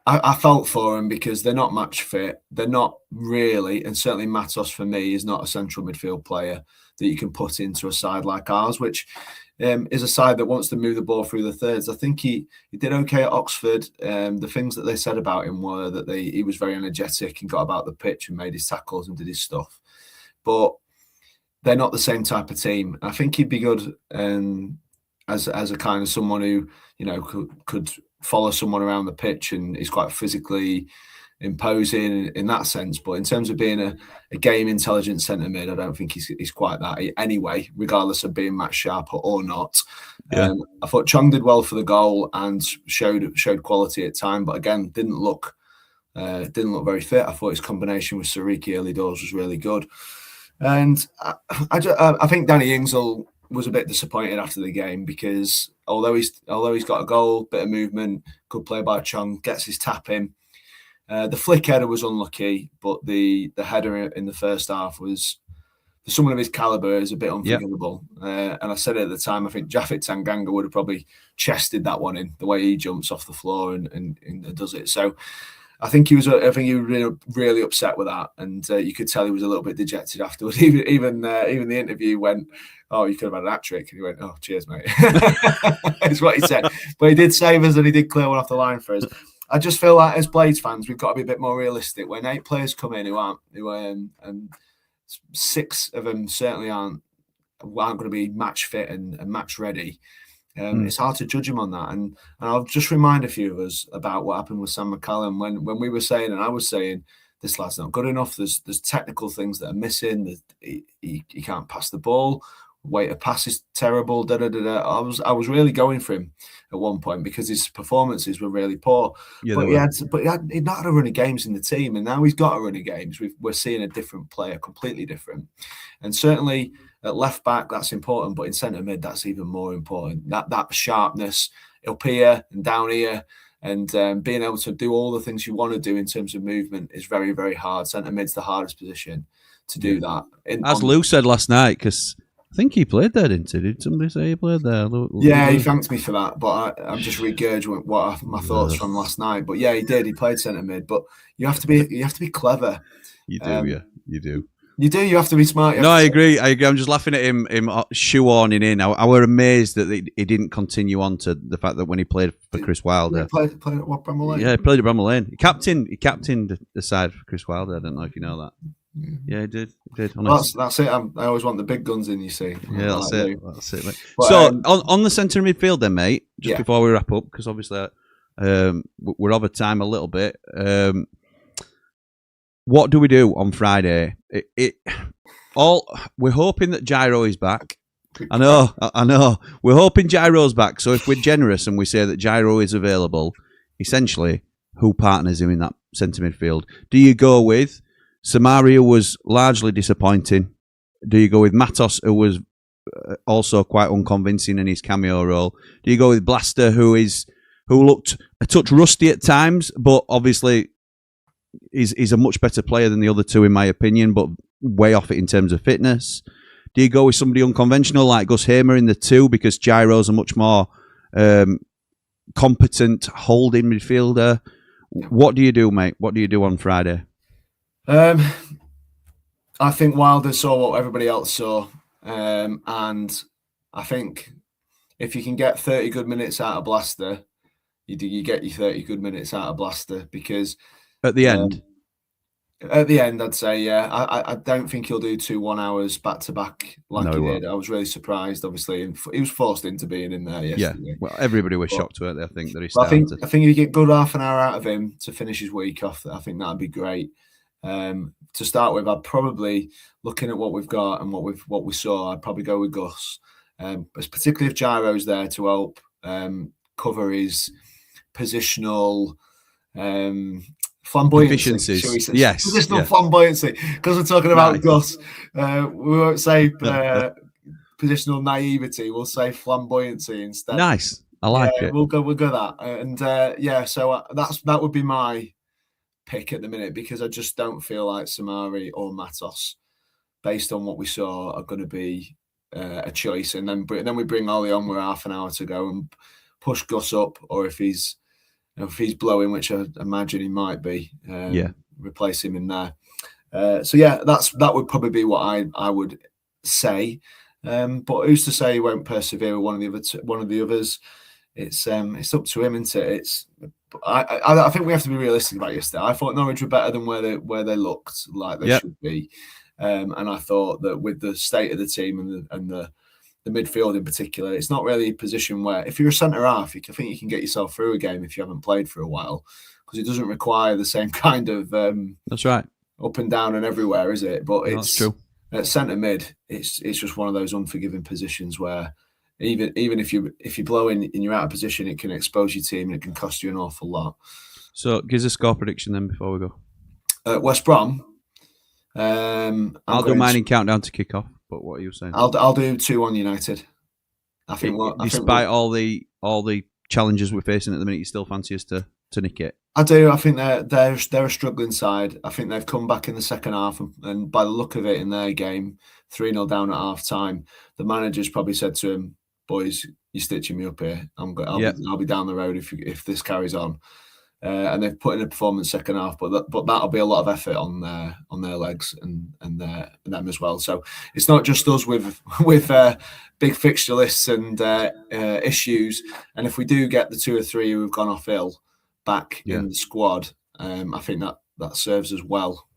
I felt for him because they're not match fit. They're not really, and certainly Matos for me is not a central midfield player that you can put into a side like ours, which is a side that wants to move the ball through the thirds. I think he did okay at Oxford. The things that they said about him were that he was very energetic and got about the pitch and made his tackles and did his stuff. But they're not the same type of team. I think he'd be good as a kind of someone who could follow someone around the pitch and is quite physically imposing in that sense. But in terms of being a game intelligent centre mid, I don't think he's quite that anyway, regardless of being match sharp or not. Yeah. I thought Chong did well for the goal and showed quality at time, but again didn't look very fit. I thought his combination with Sariki early doors was really good, and I think Danny Ingsel was a bit disappointed after the game because although he's got a goal, bit of movement, good play by Chong, gets his tap in. The flick header was unlucky, but the header in the first half was, for someone of his calibre, is a bit unforgivable. Yep. And I said it at the time, I think Japhet Tanganga would have probably chested that one in, the way he jumps off the floor and does it. So I think he was really, really upset with that, and you could tell he was a little bit dejected afterwards. Even the interview went, "Oh, you could have had an hat-trick," and he went, "Oh, cheers, mate." That's what he said. But he did save us and he did clear one off the line for us. I just feel like as Blades fans, we've got to be a bit more realistic. When 8 players come in and 6 of them certainly aren't going to be match fit and match ready. It's hard to judge him on that. And I'll just remind a few of us about what happened with Sam McCallum when we were saying, and I was saying, this lad's not good enough. There's technical things that are missing. He can't pass the ball. Weight of pass is terrible. I was really going for him at one point because his performances were really poor. Yeah, he'd not had a run of games in the team, and now he's got a run of games. We're seeing a different player, completely different. And certainly at left back, that's important, but in centre mid, that's even more important. That sharpness up here and down here, and being able to do all the things you want to do in terms of movement is very, very hard. Centre mid's the hardest position to do that. As Lou said last night, because I think he played there, didn't he? Did somebody say he played there? Yeah, he thanked me for that, but I'm just regurgitating my thoughts from last night. But yeah, he did. He played centre mid, but you have to be clever. You do, yeah, you do. You do. You have to be smart. I agree. I'm just laughing at him shoehorning in. I were amazed that he didn't continue on to the fact that when he played for Chris Wilder. He played at what, Bramall Lane? Yeah, he played at Bramall Lane. He captained the side for Chris Wilder. I don't know if you know that. Yeah, he did. Well, that's it. I always want the big guns in, you see. Yeah, that's it. Mate. But, so on the centre midfield then, mate, just before we wrap up, because obviously we're over time a little bit. What do we do on Friday? We're hoping that Gyro is back. I know. We're hoping Gyro's back. So if we're generous and we say that Gyro is available, essentially, who partners him in that centre midfield? Do you go with Samaria, was largely disappointing? Do you go with Matos, who was also quite unconvincing in his cameo role? Do you go with Blaster, who looked a touch rusty at times, but obviously is a much better player than the other two, in my opinion, but way off it in terms of fitness? Do you go with somebody unconventional like Gus Hamer in the two, because Gyro's a much more competent holding midfielder? What do you do, mate? What do you do on Friday? I think Wilder saw what everybody else saw, and I think if you can get 30 good minutes out of Blaster, you get your 30 good minutes out of Blaster, because at the end, I'd say, yeah. I don't think he'll do 2 1 hours back to back like he did. I was really surprised, obviously, and he was forced into being in there yesterday. Yeah, well, everybody was shocked, weren't they? I think that he started. I think if you get good half an hour out of him to finish his week off, I think that'd be great. To start with, I'd probably, looking at what we've got and what we saw, I'd probably go with Gus. Particularly if Gyro's there to help cover his positional flamboyancy. Efficiencies. Yes. Positional flamboyancy. Because we're talking about Gus. We won't say positional naivety. We'll say flamboyancy instead. Nice. I like it. We'll go that. And so that would be my pick at the minute, because I just don't feel like Samari or Matos, based on what we saw, are going to be a choice. And then we bring Ollie on with half an hour to go and push Gus up, or if he's blowing, which I imagine he might be, replace him in there. That would probably be what I would say. But who's to say he won't persevere with one of the others? It's up to him, isn't it? I think we have to be realistic about yesterday. I thought Norwich were better than where they looked like they should be, and I thought that with the state of the team and the midfield in particular, it's not really a position where, if you're a centre half, I think you can get yourself through a game if you haven't played for a while, because it doesn't require the same kind of that's right, up and down and everywhere, is it? But that's true. At centre mid, it's just one of those unforgiving positions where even if you blow in and you're out of position, it can expose your team and it can cost you an awful lot. So give us a score prediction then before we go. West Brom. I'll do mine in countdown to kick off. But what are you saying? I'll do 2-1 United. I think despite all the challenges we're facing at the minute, you still fancy us to nick it? I do. I think they're a struggling side. I think they've come back in the second half, and by the look of it in their game, 3-0 down at half time, the manager's probably said to him, "Boys, you're stitching me up here. I'll be down the road if this carries on." And they've put in a performance second half, but that'll be a lot of effort on their legs and them as well. So it's not just us with big fixture lists and issues. And if we do get the 2 or 3 who've gone off ill back in the squad, I think that serves us well.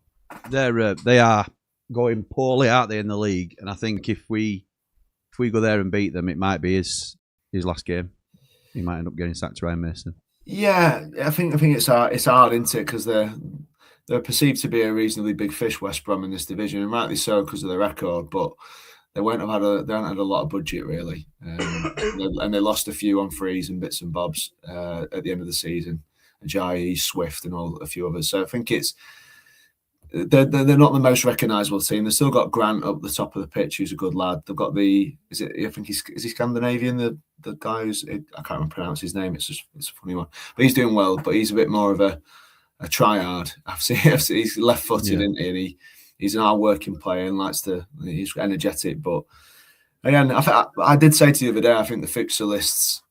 They are going poorly, aren't they, in the league? And I think if we go there and beat them, it might be his last game. He might end up getting sacked to Ryan Mason. Yeah, I think it's hard, isn't it? Because they're perceived to be a reasonably big fish, West Brom, in this division, and rightly so because of the record. But they haven't had a lot of budget really, and they lost a few on frees and bits and bobs at the end of the season. Ajayi, Swift, and a few others. So I think they're not the most recognisable team. They've still got Grant up the top of the pitch, who's a good lad. They've got is he Scandinavian? The guy I can't remember pronounce his name. It's a funny one, but he's doing well. But he's a bit more of a tryhard. I've seen he's left-footed, isn't he? And he's an hard-working player and he's energetic. But again, I did say to you the other day, I think the fixture lists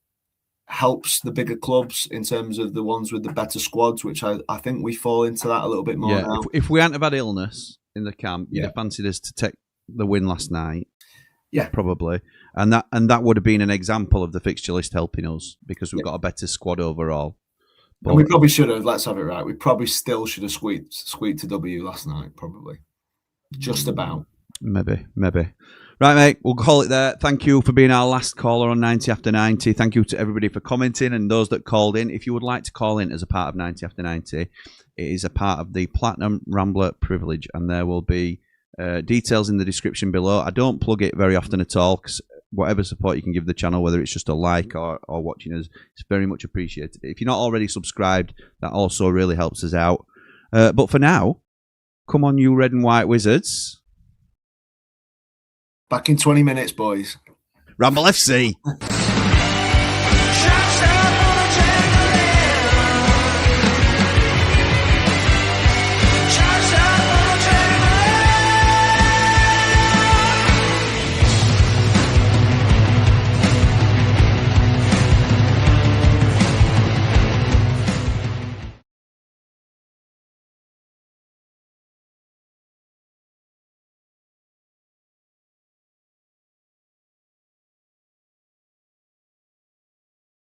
helps the bigger clubs in terms of the ones with the better squads, which I think we fall into that a little bit more now. If we hadn't have had illness in the camp, you'd have fancied us to take the win last night. Yeah, probably, and that would have been an example of the fixture list helping us because we've got a better squad overall. But we probably should have. Let's have it right. We probably still should have squeaked a W last night. Probably, just about. Maybe. Right, mate, we'll call it there. Thank you for being our last caller on 90 After 90. Thank you to everybody for commenting and those that called in. If you would like to call in as a part of 90 After 90, it is a part of the Platinum Rambler privilege, and there will be details in the description below. I don't plug it very often at all, because whatever support you can give the channel, whether it's just a like or watching us, it's very much appreciated. If you're not already subscribed, that also really helps us out. But for now, come on, you red and white wizards. Back in 20 minutes, boys. Ramble FC.